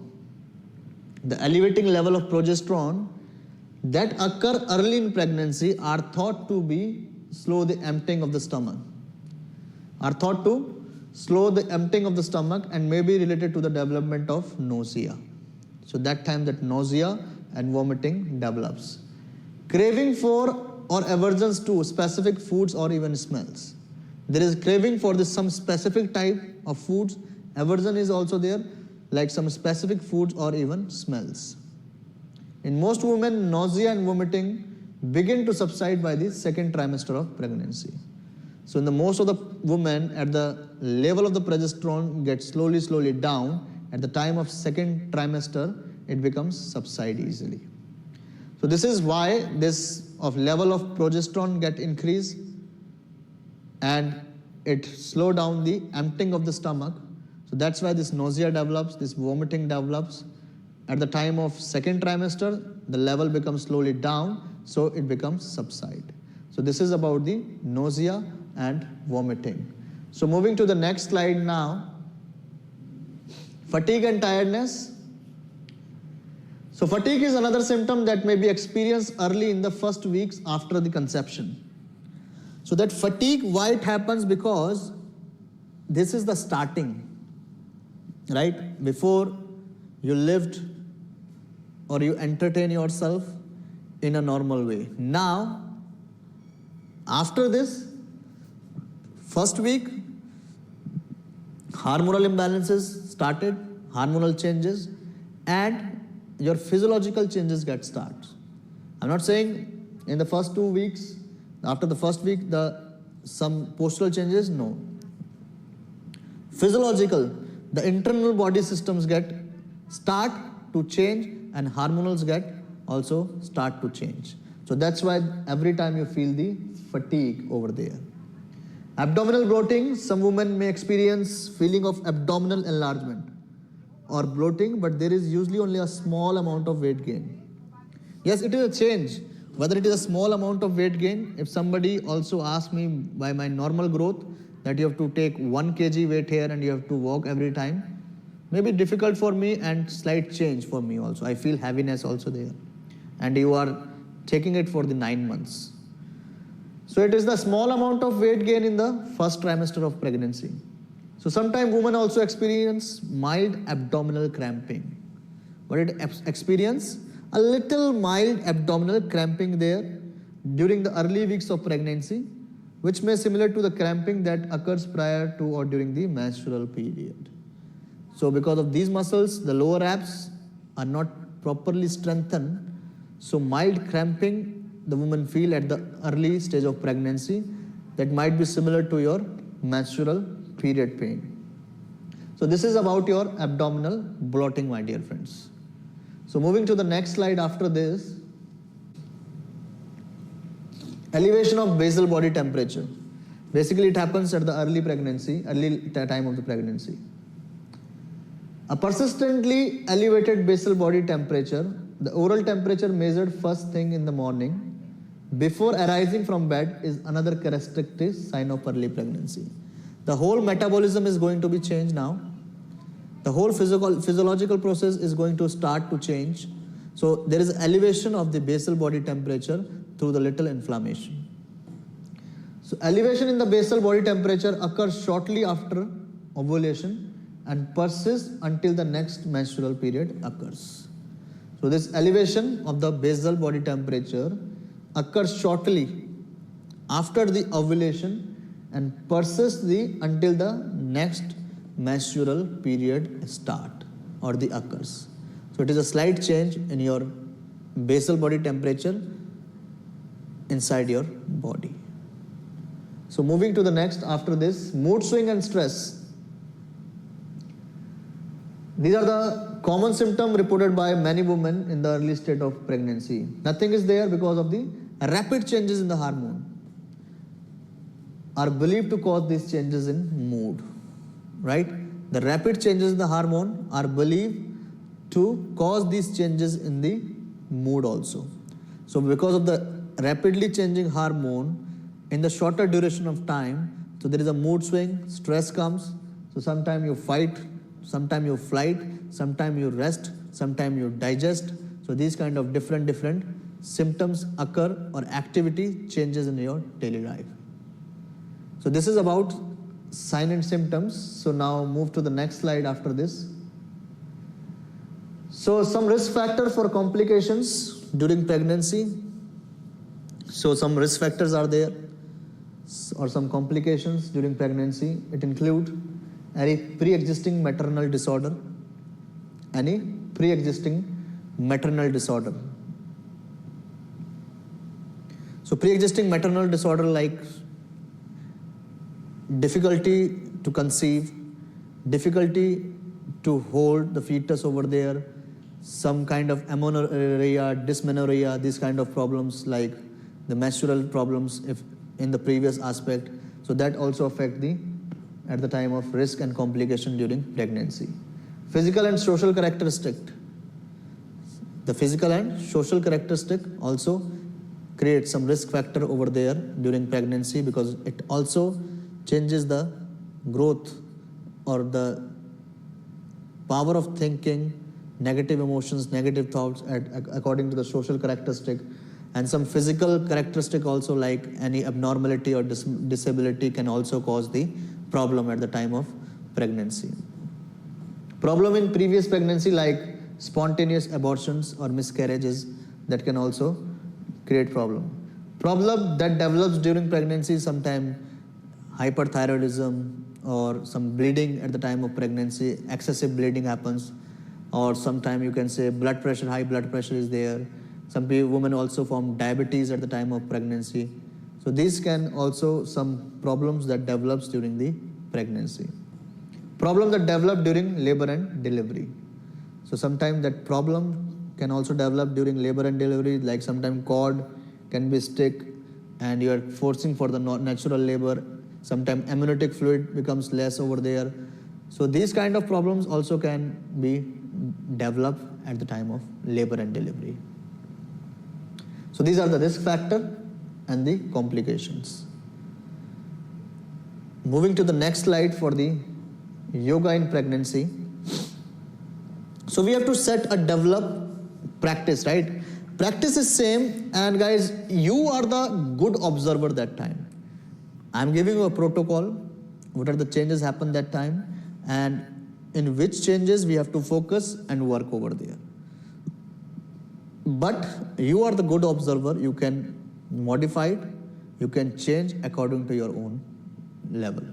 The elevating level of progesterone that occur early in pregnancy are thought to be slow the emptying of the stomach. Are thought to slow the emptying of the stomach and may be related to the development of nausea. So that time that nausea and vomiting develops. Craving for or aversions to specific foods or even smells. There is craving for some specific type of foods. Aversion is also there, like some specific foods or even smells. In most women, nausea and vomiting begin to subside by the 2nd trimester of pregnancy. So in the most of the women, at the level of the progesterone gets slowly down. At the time of 2nd trimester, it becomes subside easily. So this is why this of level of progesterone get increased and it slow down the emptying of the stomach. So that's why this nausea develops, this vomiting develops. At the time of 2nd trimester, the level becomes slowly down, so it becomes subside. So this is about the nausea and vomiting. So moving to the next slide now, fatigue and tiredness. So fatigue is another symptom that may be experienced early in the first weeks after the conception. So that fatigue, why it happens? Because this is the starting, right? Before you lived or you entertain yourself in a normal way. Now, after this, first week, hormonal imbalances started, hormonal changes, and your physiological changes get started. I'm not saying in the first 2 weeks, after the first week, some postural changes, no. Physiological, the internal body systems start to change and hormonals also start to change. So that's why every time you feel the fatigue over there. Abdominal bloating, some women may experience feeling of abdominal enlargement or bloating, but there is usually only a small amount of weight gain. Yes, it is a change. Whether it is a small amount of weight gain, if somebody also asks me by my normal growth that you have to take 1 kg weight here and you have to walk every time, maybe difficult for me and slight change for me also. I feel heaviness also there. And you are taking it for the 9 months. So it is the small amount of weight gain in the first trimester of pregnancy. So sometimes women also experience mild abdominal cramping. But it experience a little mild abdominal cramping there during the early weeks of pregnancy, which may similar to the cramping that occurs prior to or during the menstrual period. So because of these muscles, the lower abs are not properly strengthened. So mild cramping the woman feel at the early stage of pregnancy that might be similar to your menstrual period pain. So this is about your abdominal bloating, my dear friends. So moving to the next slide after this. Elevation of basal body temperature. Basically it happens at the early time of the pregnancy. A persistently elevated basal body temperature, the oral temperature measured first thing in the morning before arising from bed, is another characteristic sign of early pregnancy. The whole metabolism is going to be changed now. The whole physiological process is going to start to change. So there is elevation of the basal body temperature through the little inflammation. So elevation in the basal body temperature occurs shortly after ovulation and persists until the next menstrual period occurs. So this elevation of the basal body temperature occurs shortly after the ovulation and persists until the next menstrual period start or the occurs. So it is a slight change in your basal body temperature inside your body. So moving to the next after this, mood swing and stress. These are the common symptoms reported by many women in the early state of pregnancy. Nothing is there because of the rapid changes in the hormone are believed to cause these changes in mood, right? The rapid changes in the hormone are believed to cause these changes in the mood also. So because of the rapidly changing hormone in the shorter duration of time, so there is a mood swing, stress comes, so sometimes you fight, sometimes you flight, sometimes you rest, sometimes you digest. So these kind of different symptoms occur or activity changes in your daily life. So this is about sign and symptoms. So now move to the next slide after this. So some risk factors for complications during pregnancy. So some risk factors are there or some complications during pregnancy. It includes any pre-existing maternal disorder. So pre-existing maternal disorder like difficulty to conceive, difficulty to hold the fetus over there, some kind of amenorrhea, dysmenorrhea, these kind of problems like the menstrual problems if in the previous aspect. So that also affect at the time of risk and complication during pregnancy. Physical and social characteristic. The physical and social characteristic also create some risk factor over there during pregnancy because it also changes the growth or the power of thinking, negative emotions, negative thoughts according to the social characteristic, and some physical characteristic also like any abnormality or disability can also cause the problem at the time of pregnancy. Problem in previous pregnancy like spontaneous abortions or miscarriages that can also create problem. Problem that develops during pregnancy sometimes hyperthyroidism or some bleeding at the time of pregnancy, excessive bleeding happens, or sometimes you can say blood pressure, high blood pressure is there. Some women also form diabetes at the time of pregnancy. So these can also some problems that develops during the pregnancy. Problem that develop during labor and delivery. So sometimes that problem can also develop during labor and delivery, like sometimes cord can be stuck and you are forcing for the natural labor. Sometimes amniotic fluid becomes less over there. So these kind of problems also can be developed at the time of labor and delivery. So these are the risk factor and the complications. Moving to the next slide for the yoga in pregnancy. So we have to set a develop practice, right? Practice is same, and guys, you are the good observer that time. I'm giving you a protocol, what are the changes happen that time, and in which changes we have to focus and work over there. But you are the good observer, you can modify it, you can change according to your own level.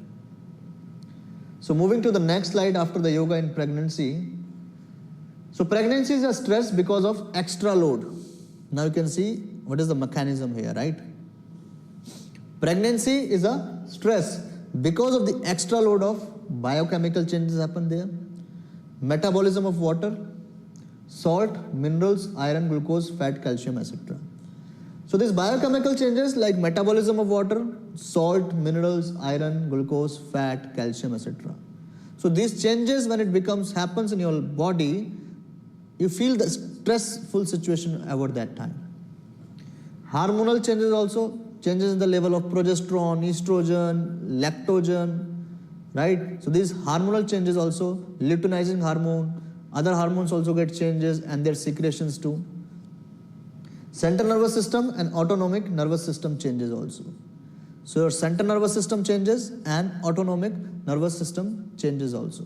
So moving to the next slide after the yoga in pregnancy. So pregnancy is a stress because of extra load. Now you can see what is the mechanism here, right? Pregnancy is a stress because of the extra load of biochemical changes happen there, metabolism of water, salt, minerals, iron, glucose, fat, calcium, etc. So these biochemical changes like metabolism of water, salt, minerals, iron, glucose, fat, calcium, etc. So these changes when it happens in your body, you feel the stressful situation over that time. Hormonal changes also, changes in the level of progesterone, estrogen, lactogen, right? So these hormonal changes also, luteinizing hormone, other hormones also get changes and their secretions too. Central nervous system and autonomic nervous system changes also. So your central nervous system changes and autonomic nervous system changes also.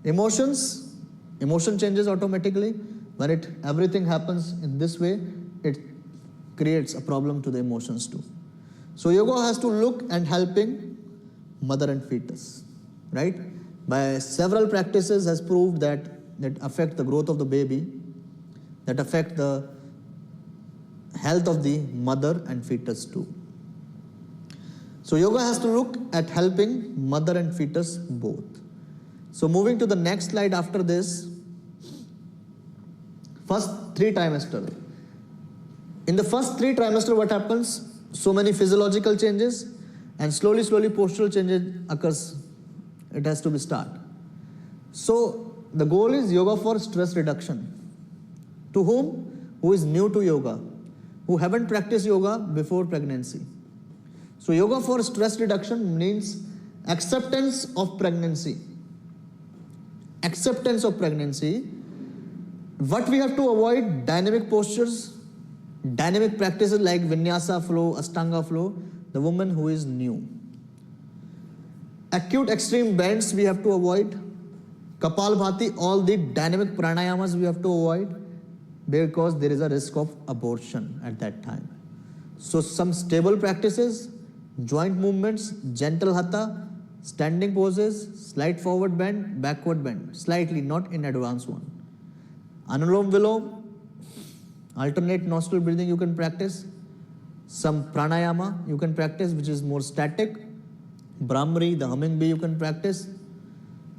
Emotion changes automatically. When everything happens in this way, it creates a problem to the emotions too. So yoga has to look and helping mother and fetus, right? By several practices has proved that affect the growth of the baby, that affect the health of the mother and fetus too. So yoga has to look at helping mother and fetus both. So moving to the next slide after this, first 3 trimester. In the first 3 trimester, what happens? So many physiological changes and slowly postural changes occurs. It has to be start. So the goal is yoga for stress reduction. To whom? Who is new to yoga, who haven't practiced yoga before pregnancy. So yoga for stress reduction means acceptance of pregnancy. Acceptance of pregnancy. What we have to avoid? Dynamic postures, dynamic practices like vinyasa flow, ashtanga flow, the woman who is new. Acute extreme bends we have to avoid. Kapalbhati, all the dynamic pranayamas we have to avoid because there is a risk of abortion at that time. So some stable practices, joint movements, gentle hatha, standing poses, slight forward bend, backward bend, slightly, not in advanced one. Anulom Vilom, alternate nostril breathing you can practice. Some pranayama you can practice which is more static. Brahmari, the humming bee you can practice.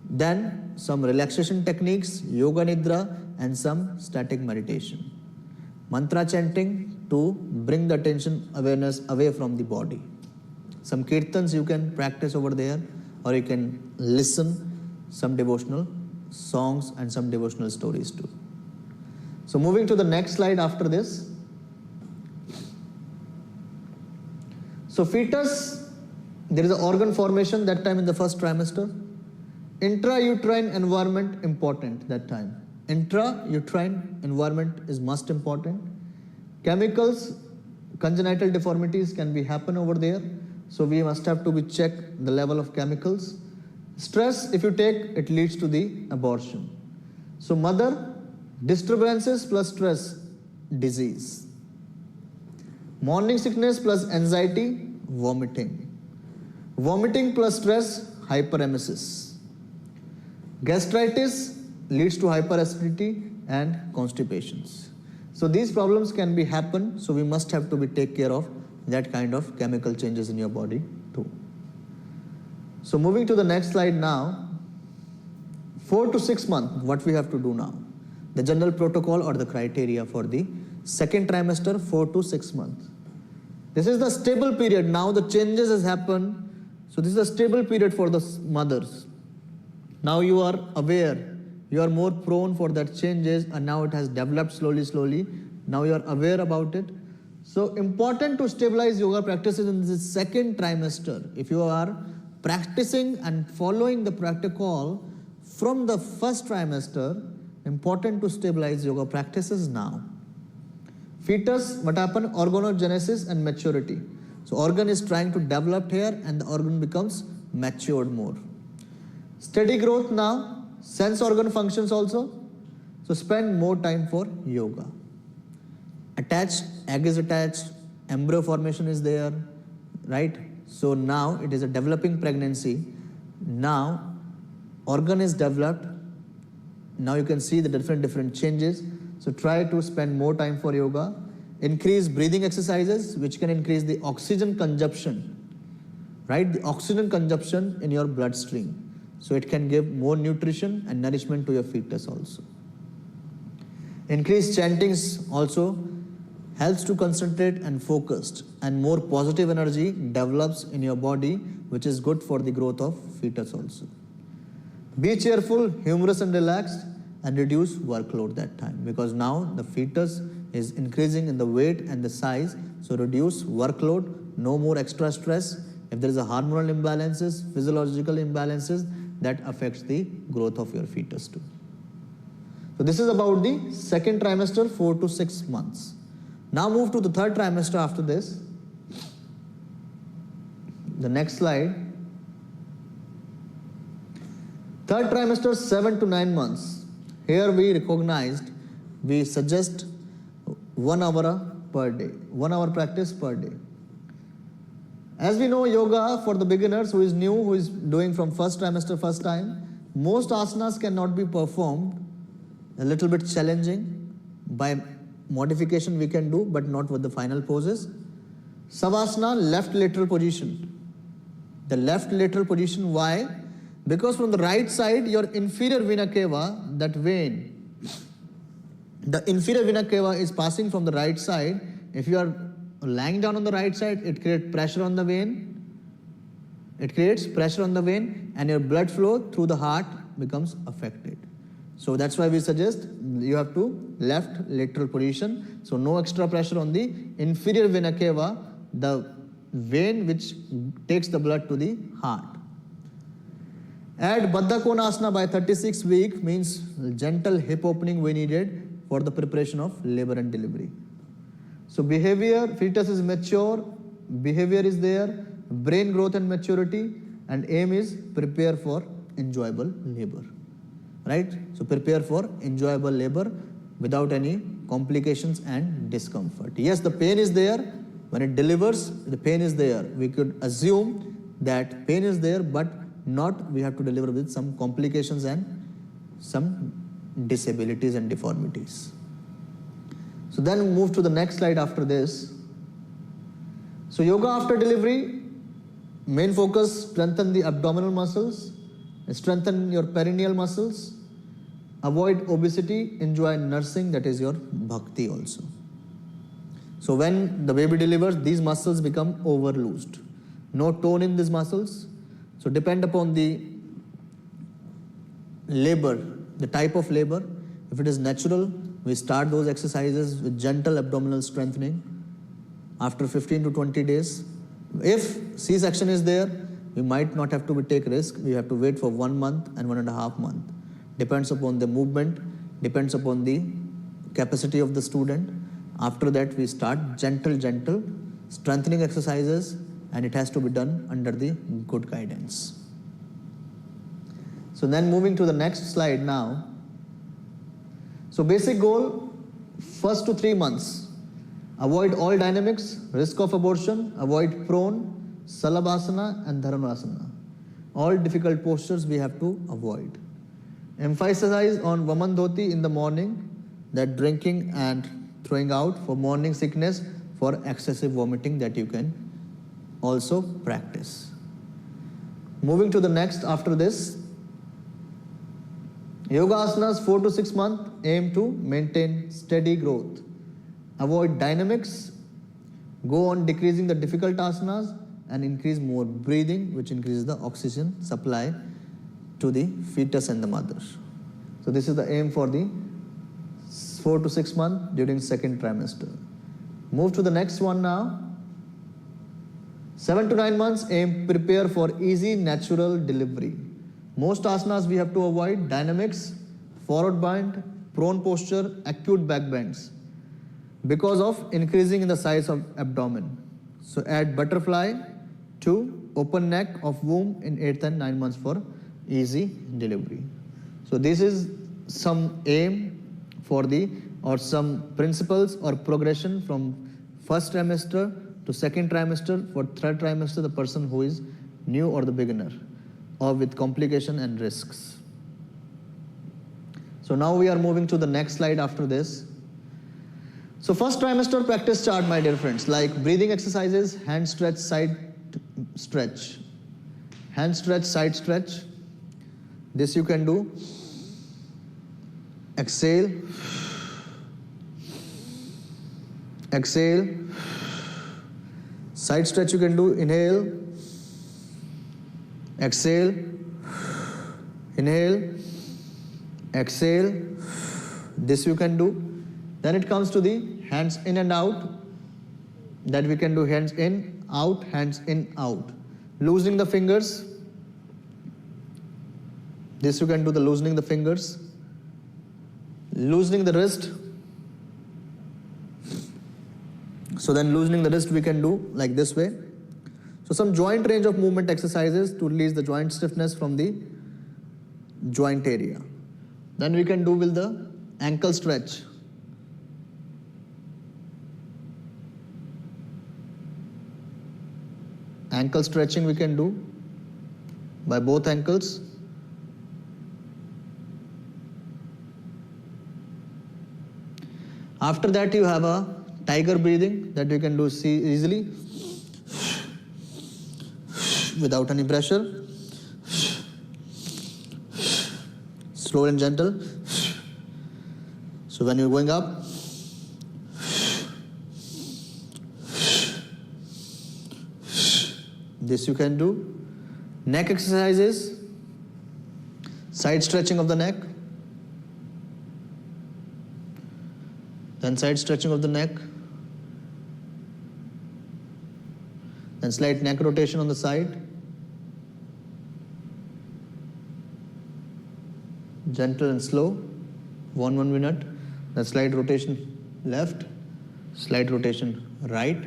Then some relaxation techniques, yoga nidra and some static meditation. Mantra chanting to bring the attention awareness away from the body. Some kirtans you can practice over there, or you can listen some devotional songs and some devotional stories too. So moving to the next slide after this. So fetus, there is an organ formation that time in the first trimester. Intrauterine environment important that time. Intrauterine environment is most important. Chemicals, congenital deformities can be happen over there. So we must have to be check the level of chemicals. Stress, if you take, it leads to the abortion. So mother, disturbances plus stress, disease. Morning sickness plus anxiety, vomiting. Vomiting plus stress, hyperemesis. Gastritis leads to hyperacidity and constipations. So these problems can be happen, so we must have to be take care of that kind of chemical changes in your body too. So moving to the next slide now, 4 to 6 months, what we have to do now? The general protocol or the criteria for the second trimester, 4 to 6 months. This is the stable period. Now the changes has happened. So this is a stable period for the mothers. Now you are aware, you are more prone for that changes and now it has developed slowly. Now you are aware about it. So important to stabilize yoga practices in the second trimester. If you are practicing and following the protocol from the first trimester, important to stabilize yoga practices now. Fetus, what happened? Organogenesis and maturity. So organ is trying to develop here and the organ becomes matured more. Steady growth now, sense organ functions also. So spend more time for yoga. Attached, egg is attached, embryo formation is there, right? So now it is a developing pregnancy. Now organ is developed. Now you can see the different changes. So try to spend more time for yoga. Increase breathing exercises which can increase the oxygen consumption, right? The oxygen consumption in your bloodstream. So it can give more nutrition and nourishment to your fetus also. Increased chantings also helps to concentrate and focused, and more positive energy develops in your body, which is good for the growth of fetus also. Be cheerful, humorous and relaxed, and reduce workload that time, because now the fetus is increasing in the weight and the size. So reduce workload, no more extra stress. If there is a hormonal imbalances, physiological imbalances, that affects the growth of your fetus too. So this is about the second trimester, 4 to 6 months. Now move to the third trimester after this. The next slide. Third trimester, 7 to 9 months. Here we suggest 1 hour per day, 1 hour practice per day. As we know, yoga for the beginners who is new, who is doing from first trimester first time, most asanas cannot be performed, a little bit challenging. By modification we can do, but not with the final poses. Savasana, left lateral position. The left lateral position, why? Because from the right side, your inferior vena cava, that vein, the inferior vena cava is passing from the right side. If you are lying down on the right side, it creates pressure on the vein. It creates pressure on the vein and your blood flow through the heart becomes affected. So that's why we suggest you have to left lateral position. So no extra pressure on the inferior vena cava, the vein which takes the blood to the heart. Add Baddha Konasana by 36 weeks, means gentle hip opening we needed for the preparation of labor and delivery. So behavior, fetus is mature, behavior is there, brain growth and maturity, and aim is prepare for enjoyable labor, right? So prepare for enjoyable labor without any complications and discomfort. Yes, the pain is there. When it delivers, the pain is there. We could assume that pain is there, but not we have to deliver with some complications and some disabilities and deformities. So then move to the next slide after this. So yoga after delivery, main focus, strengthen the abdominal muscles, strengthen your perineal muscles, avoid obesity, enjoy nursing, that is your bhakti also. So when the baby delivers, these muscles become overloosed. No tone in these muscles. So depend upon the labor, the type of labor. If it is natural, we start those exercises with gentle abdominal strengthening after 15 to 20 days. If C-section is there, we might not have to take risk. We have to wait for 1 month and 1.5 months. Depends upon the movement, depends upon the capacity of the student. After that, we start gentle strengthening exercises, and it has to be done under the good guidance. So then moving to the next slide now. So basic goal, first to 3 months, avoid all dynamics, risk of abortion, avoid prone, salabhasana and dharmanasana. All difficult postures we have to avoid. Emphasize on vaman dhoti in the morning, that drinking and throwing out for morning sickness, for excessive vomiting, that you can also practice. Moving to the next after this. Yoga asanas 4 to 6 months, aim to maintain steady growth. Avoid dynamics, go on decreasing the difficult asanas and increase more breathing, which increases the oxygen supply to the fetus and the mother. So this is the aim for the 4 to 6 months during second trimester. Move to the next one now. 7 to 9 months, aim prepare for easy natural delivery. Most asanas we have to avoid dynamics, forward bend, prone posture, acute back bends. because of increasing in the size of abdomen. So add butterfly to open neck of womb in 8th and 9 months for easy delivery. So this is some aim for the or some principles or progression from first trimester to second trimester. For third trimester, the person who is new or the beginner or with complication and risks. So now we are moving to the next slide after this. So first trimester practice chart, my dear friends, like breathing exercises, hand stretch, side stretch. Hand stretch, side stretch. This you can do. Exhale. Exhale. Side stretch you can do. Inhale. Exhale. Inhale. Exhale. This you can do. Then it comes to the hands in and out. That we can do hands in, hands in, out. Loosening the fingers. This you can do the loosening the fingers. Loosening the wrist. So then loosening the wrist we can do like this way. So some joint range of movement exercises to release the joint stiffness from the joint area. Then we can do with the ankle stretch. Ankle stretching we can do by both ankles. After that you have a tiger breathing that you can do easily without any pressure. Slow and gentle. So when you're going up, this you can do. Neck exercises, side stretching of the neck, then side stretching of the neck, then slight neck rotation on the side, gentle and slow, 1 minute, then slight rotation left, slight rotation right.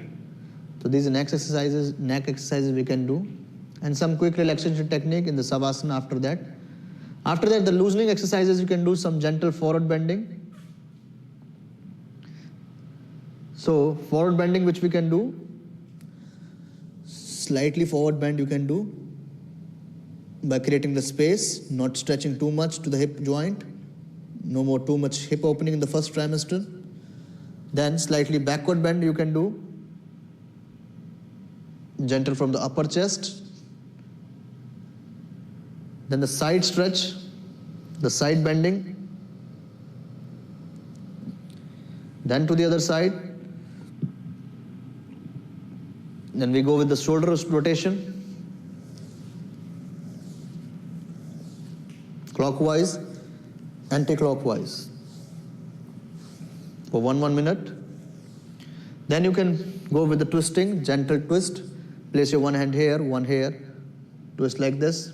So these are neck exercises we can do, and some quick relaxation technique in the savasana after that. After that, the loosening exercises you can do some gentle forward bending. So forward bending which we can do, slightly forward bend you can do by creating the space, not stretching too much to the hip joint, no more too much hip opening in the first trimester. Then slightly backward bend you can do, gentle from the upper chest. Then the side stretch, the side bending. Then to the other side. Then we go with the shoulder rotation. Clockwise, anti-clockwise. For 1 minute. Then you can go with the twisting, gentle twist. Place your one hand here, twist like this.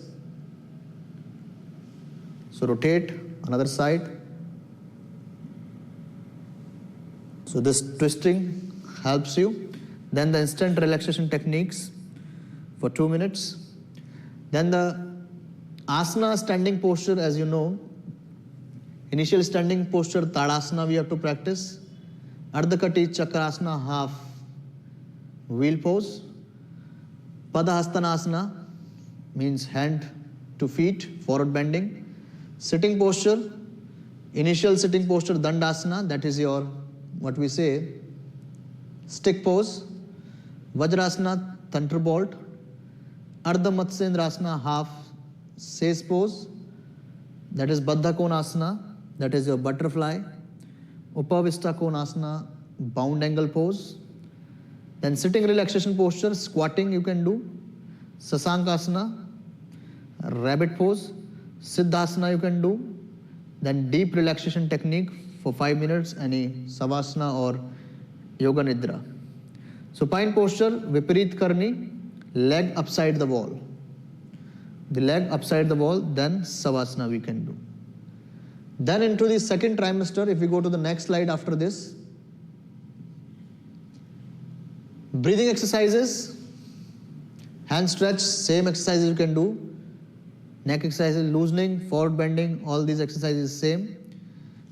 So rotate, another side. So this twisting helps you. Then the instant relaxation techniques for 2 minutes. Then the asana standing posture, as you know. Initial standing posture, Tadasana we have to practice. Ardhakati Chakrasana, half wheel pose. Padahastanasana means hand to feet, forward bending. Sitting posture, initial sitting posture, Dandasana, that is your, what we say, stick pose. Vajrasana, thunderbolt. Ardha Matsyendrasana, half sage pose. That is Baddha Konasana, that is your butterfly. Upavista Konasana, bound angle pose. Then sitting relaxation posture, squatting you can do. Sasankasana, rabbit pose. Siddhasana you can do. Then deep relaxation technique for 5 minutes, any Savasana or Yoga Nidra. Supine posture, Viparit Karni, leg upside the wall. The leg upside the wall, then Savasana we can do. Then into the second trimester, if we go to the next slide after this, Breathing exercises, hand stretch, same exercises you can do. Neck exercises, loosening, forward bending, all these exercises same.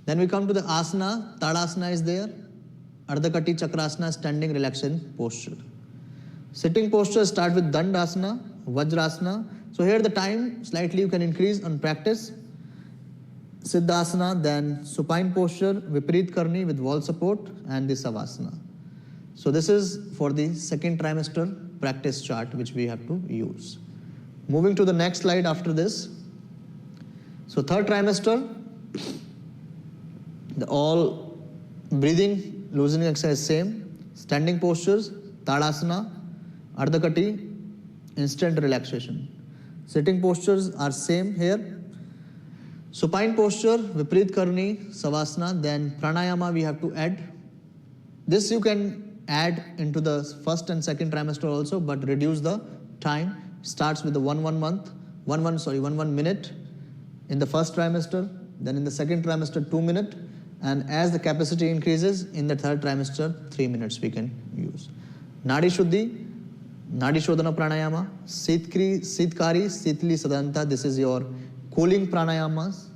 Then we come to the asana. Tadasana is there. Ardha Kati Chakrasana, standing relaxation posture. Sitting posture start with Dandasana, Vajrasana. So here the time slightly you can increase on practice. Siddhasana, then supine posture, Viparit Karni with wall support, and the Savasana. So this is for the second trimester practice chart which we have to use. Moving to the next slide after this. So third trimester, all breathing, loosening exercise same. Standing postures, Tadasana, Ardha Kati, instant relaxation. Sitting postures are same here. Supine posture, Viparit Karni, Savasana, then pranayama we have to add. This you can add into the first and second trimester also, but reduce the time. Starts with the 1 minute in the first trimester, then in the second trimester 2 minutes, and as the capacity increases in the third trimester 3 minutes we can use. Nadi Shuddhi, Nadi Shodhana pranayama, Sitkari, Sitli Sadanta, this is your cooling pranayamas.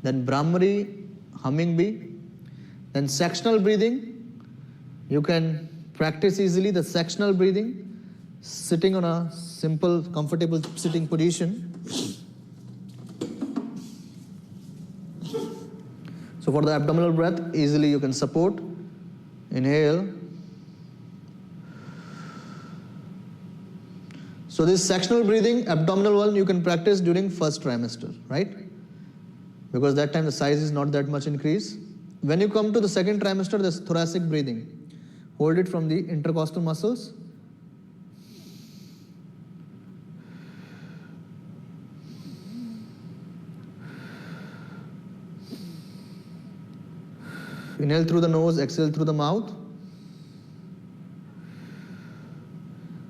Then Brahmari, humming bee. Then sectional breathing. You can practice easily the sectional breathing, sitting on a simple, comfortable sitting position. So for the abdominal breath, easily you can support. Inhale. So this sectional breathing, abdominal one, you can practice during first trimester, right? Because that time the size is not that much increase. When you come to the second trimester, there's thoracic breathing. Hold it from the intercostal muscles. Inhale through the nose, exhale through the mouth.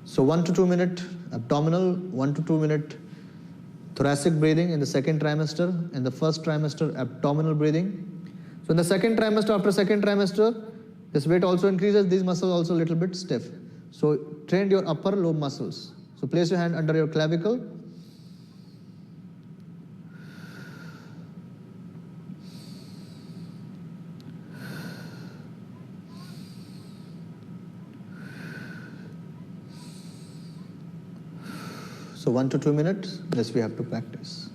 So 1 to 2 minute abdominal, 1 to 2 minute thoracic breathing in the second trimester. In the first trimester, abdominal breathing. So in the second trimester, after second trimester, this weight also increases, these muscles also a little bit stiff. So train your upper lobe muscles. So place your hand under your clavicle. So 1 to 2 minutes, this we have to practice.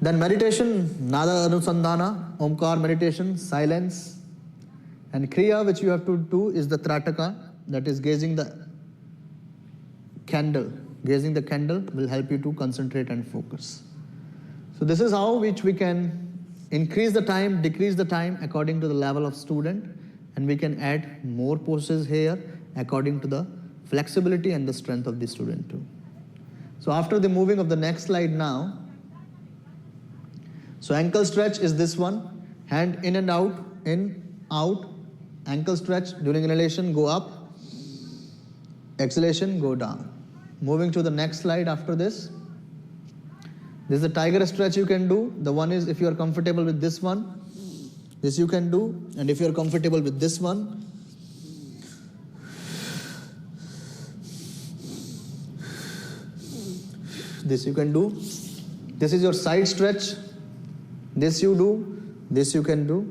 Then meditation, Nada Anusandhana, Omkar meditation, silence. And Kriya which you have to do is the Trataka, that is gazing the candle. Gazing the candle will help you to concentrate and focus. So this is how which we can increase the time, decrease the time according to the level of student, and we can add more poses here according to the flexibility and the strength of the student too. So after the moving of the next slide now, so ankle stretch is this one, hand in and out, ankle stretch during inhalation, go up, exhalation, go down. Moving to the next slide after this. This is the tiger stretch you can do. The one is if you are comfortable with this one, this you can do, and if you are comfortable with this one, this you can do. This is your side stretch. This you do, this you can do.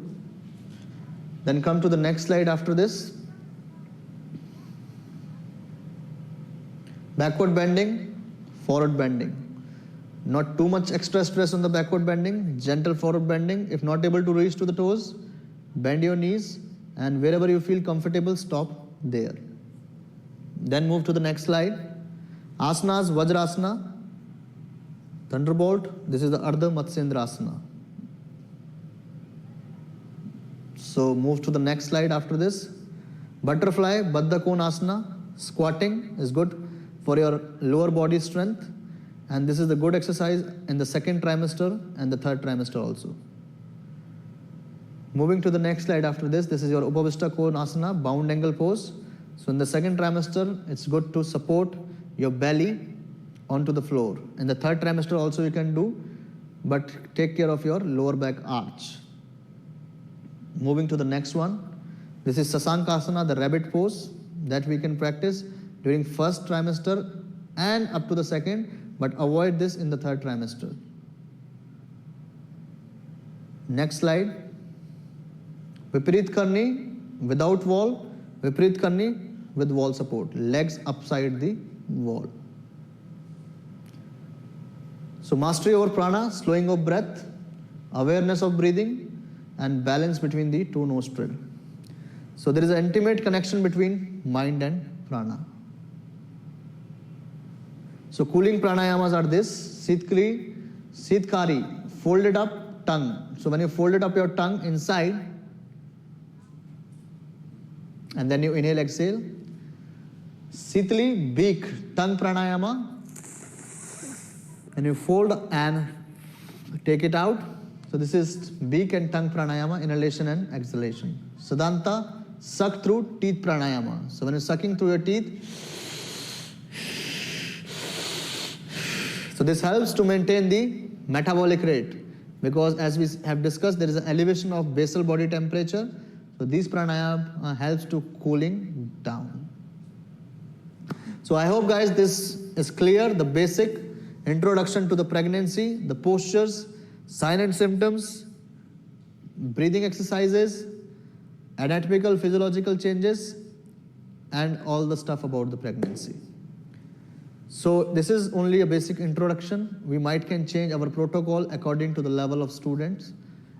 Then come to the next slide after this. Backward bending, forward bending. Not too much extra stress on the backward bending, gentle forward bending. If not able to reach to the toes, bend your knees, and wherever you feel comfortable, stop there. Then move to the next slide. Asanas, Vajrasana, Thunderbolt. This is the Ardha Matsyendrasana. So move to the next slide after this. Butterfly, Baddha Konasana. Squatting is good for your lower body strength. And this is the good exercise in the second trimester and the third trimester also. Moving to the next slide after this, this is your Upavishta Konasana, bound angle pose. So in the second trimester, it's good to support your belly onto the floor. In the third trimester also you can do, but take care of your lower back arch. Moving to the next one. This is Sasankasana, the rabbit pose that we can practice during first trimester and up to the second, but avoid this in the third trimester. Next slide. Viparit Karni without wall, Viparit Karni with wall support, legs upside the wall. So mastery over prana, slowing of breath, awareness of breathing, and balance between the two nostrils. So there is an intimate connection between mind and prana. So cooling pranayamas are this: Sitkari, Sitkari, folded up tongue. So when you folded up your tongue inside, and then you inhale, exhale. Sitli, beak, tongue pranayama. And you fold and take it out. So this is beak and tongue pranayama, inhalation and exhalation. Siddhanta, suck through teeth pranayama. So when you're sucking through your teeth, so this helps to maintain the metabolic rate, because as we have discussed, there is an elevation of basal body temperature. So these pranayama helps to cooling down. So I hope guys this is clear, the basic introduction to the pregnancy, the postures, sign and symptoms, breathing exercises, anatomical physiological changes, and all the stuff about the pregnancy. So this is only a basic introduction. We can change our protocol according to the level of students.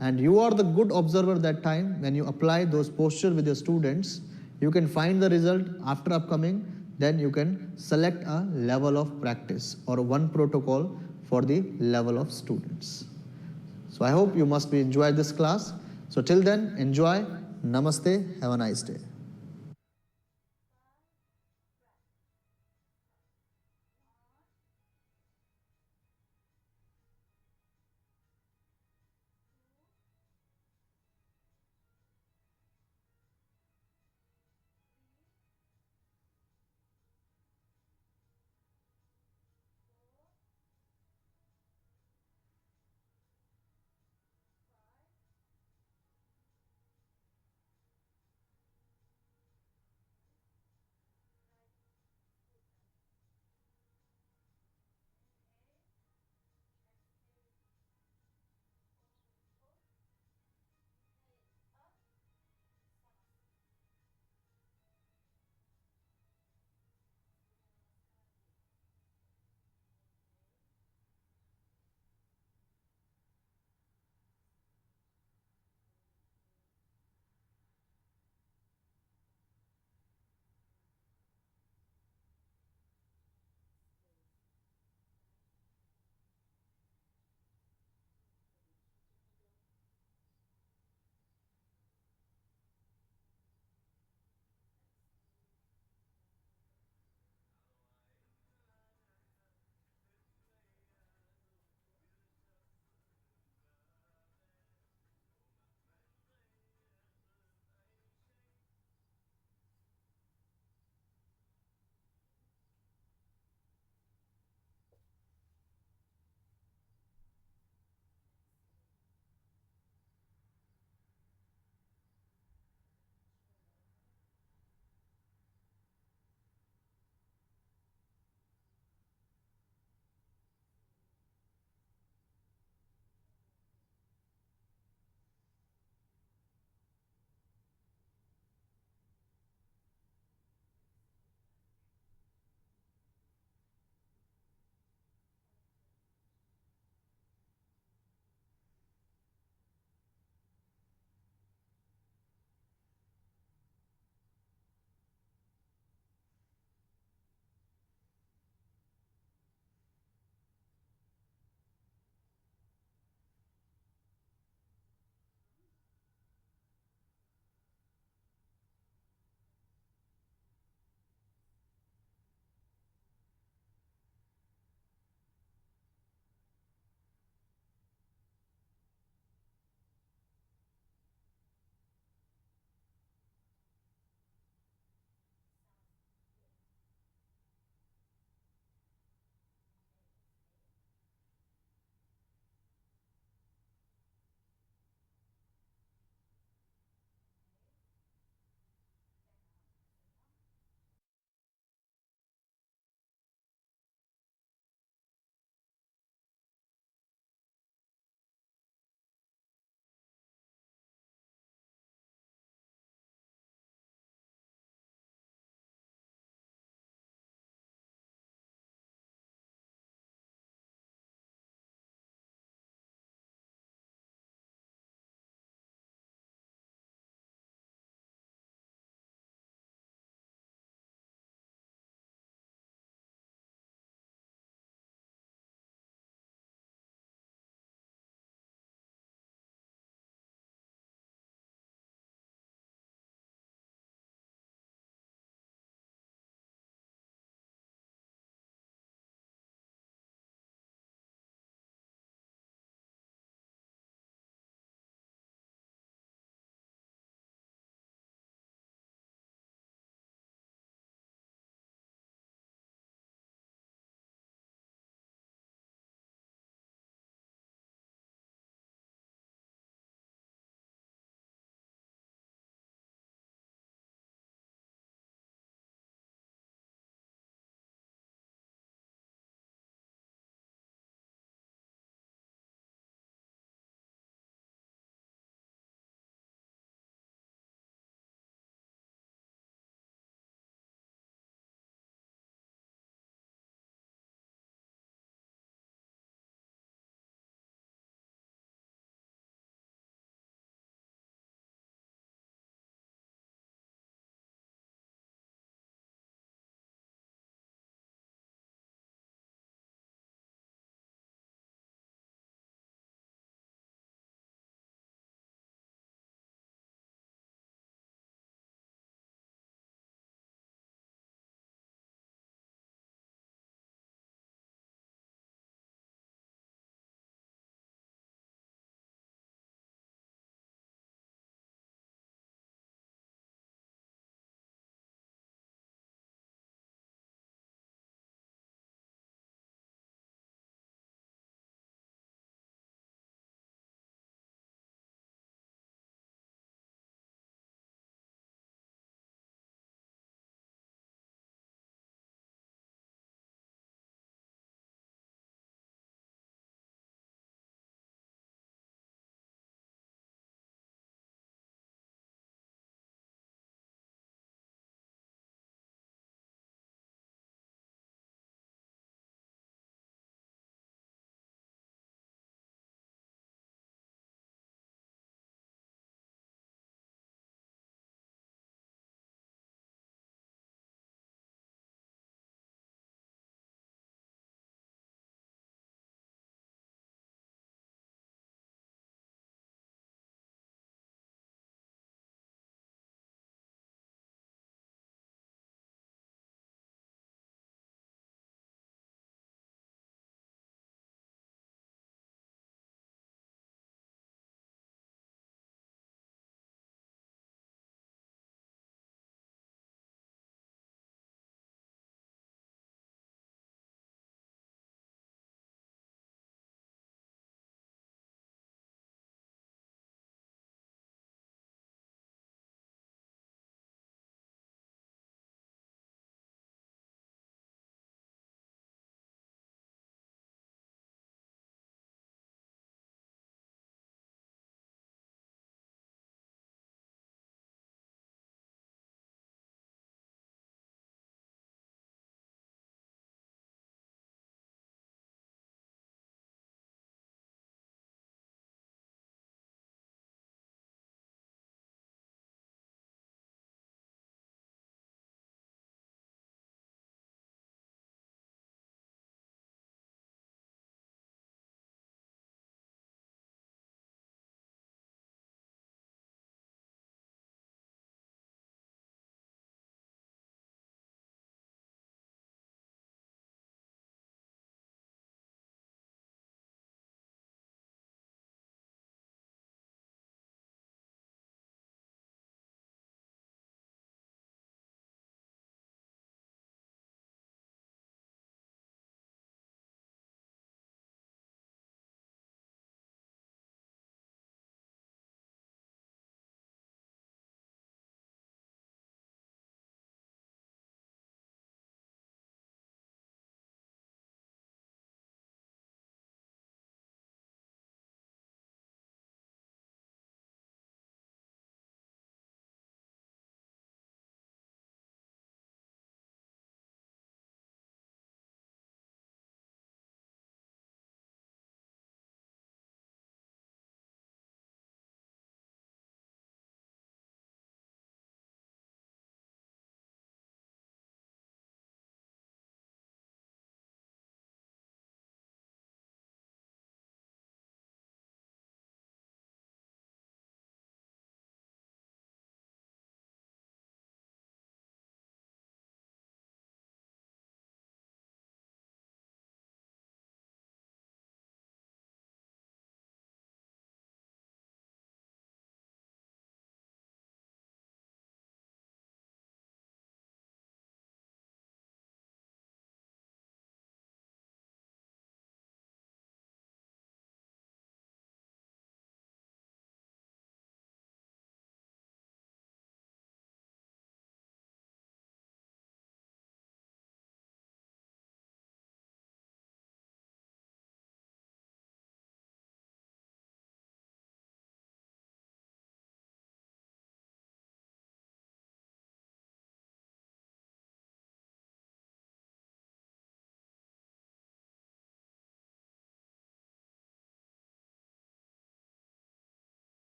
And you are the good observer that time. When you apply those postures with your students, you can find the result after upcoming. Then you can select a level of practice or one protocol for the level of students. So I hope you must be enjoyed this class. So till then, enjoy. Namaste. Have a nice day.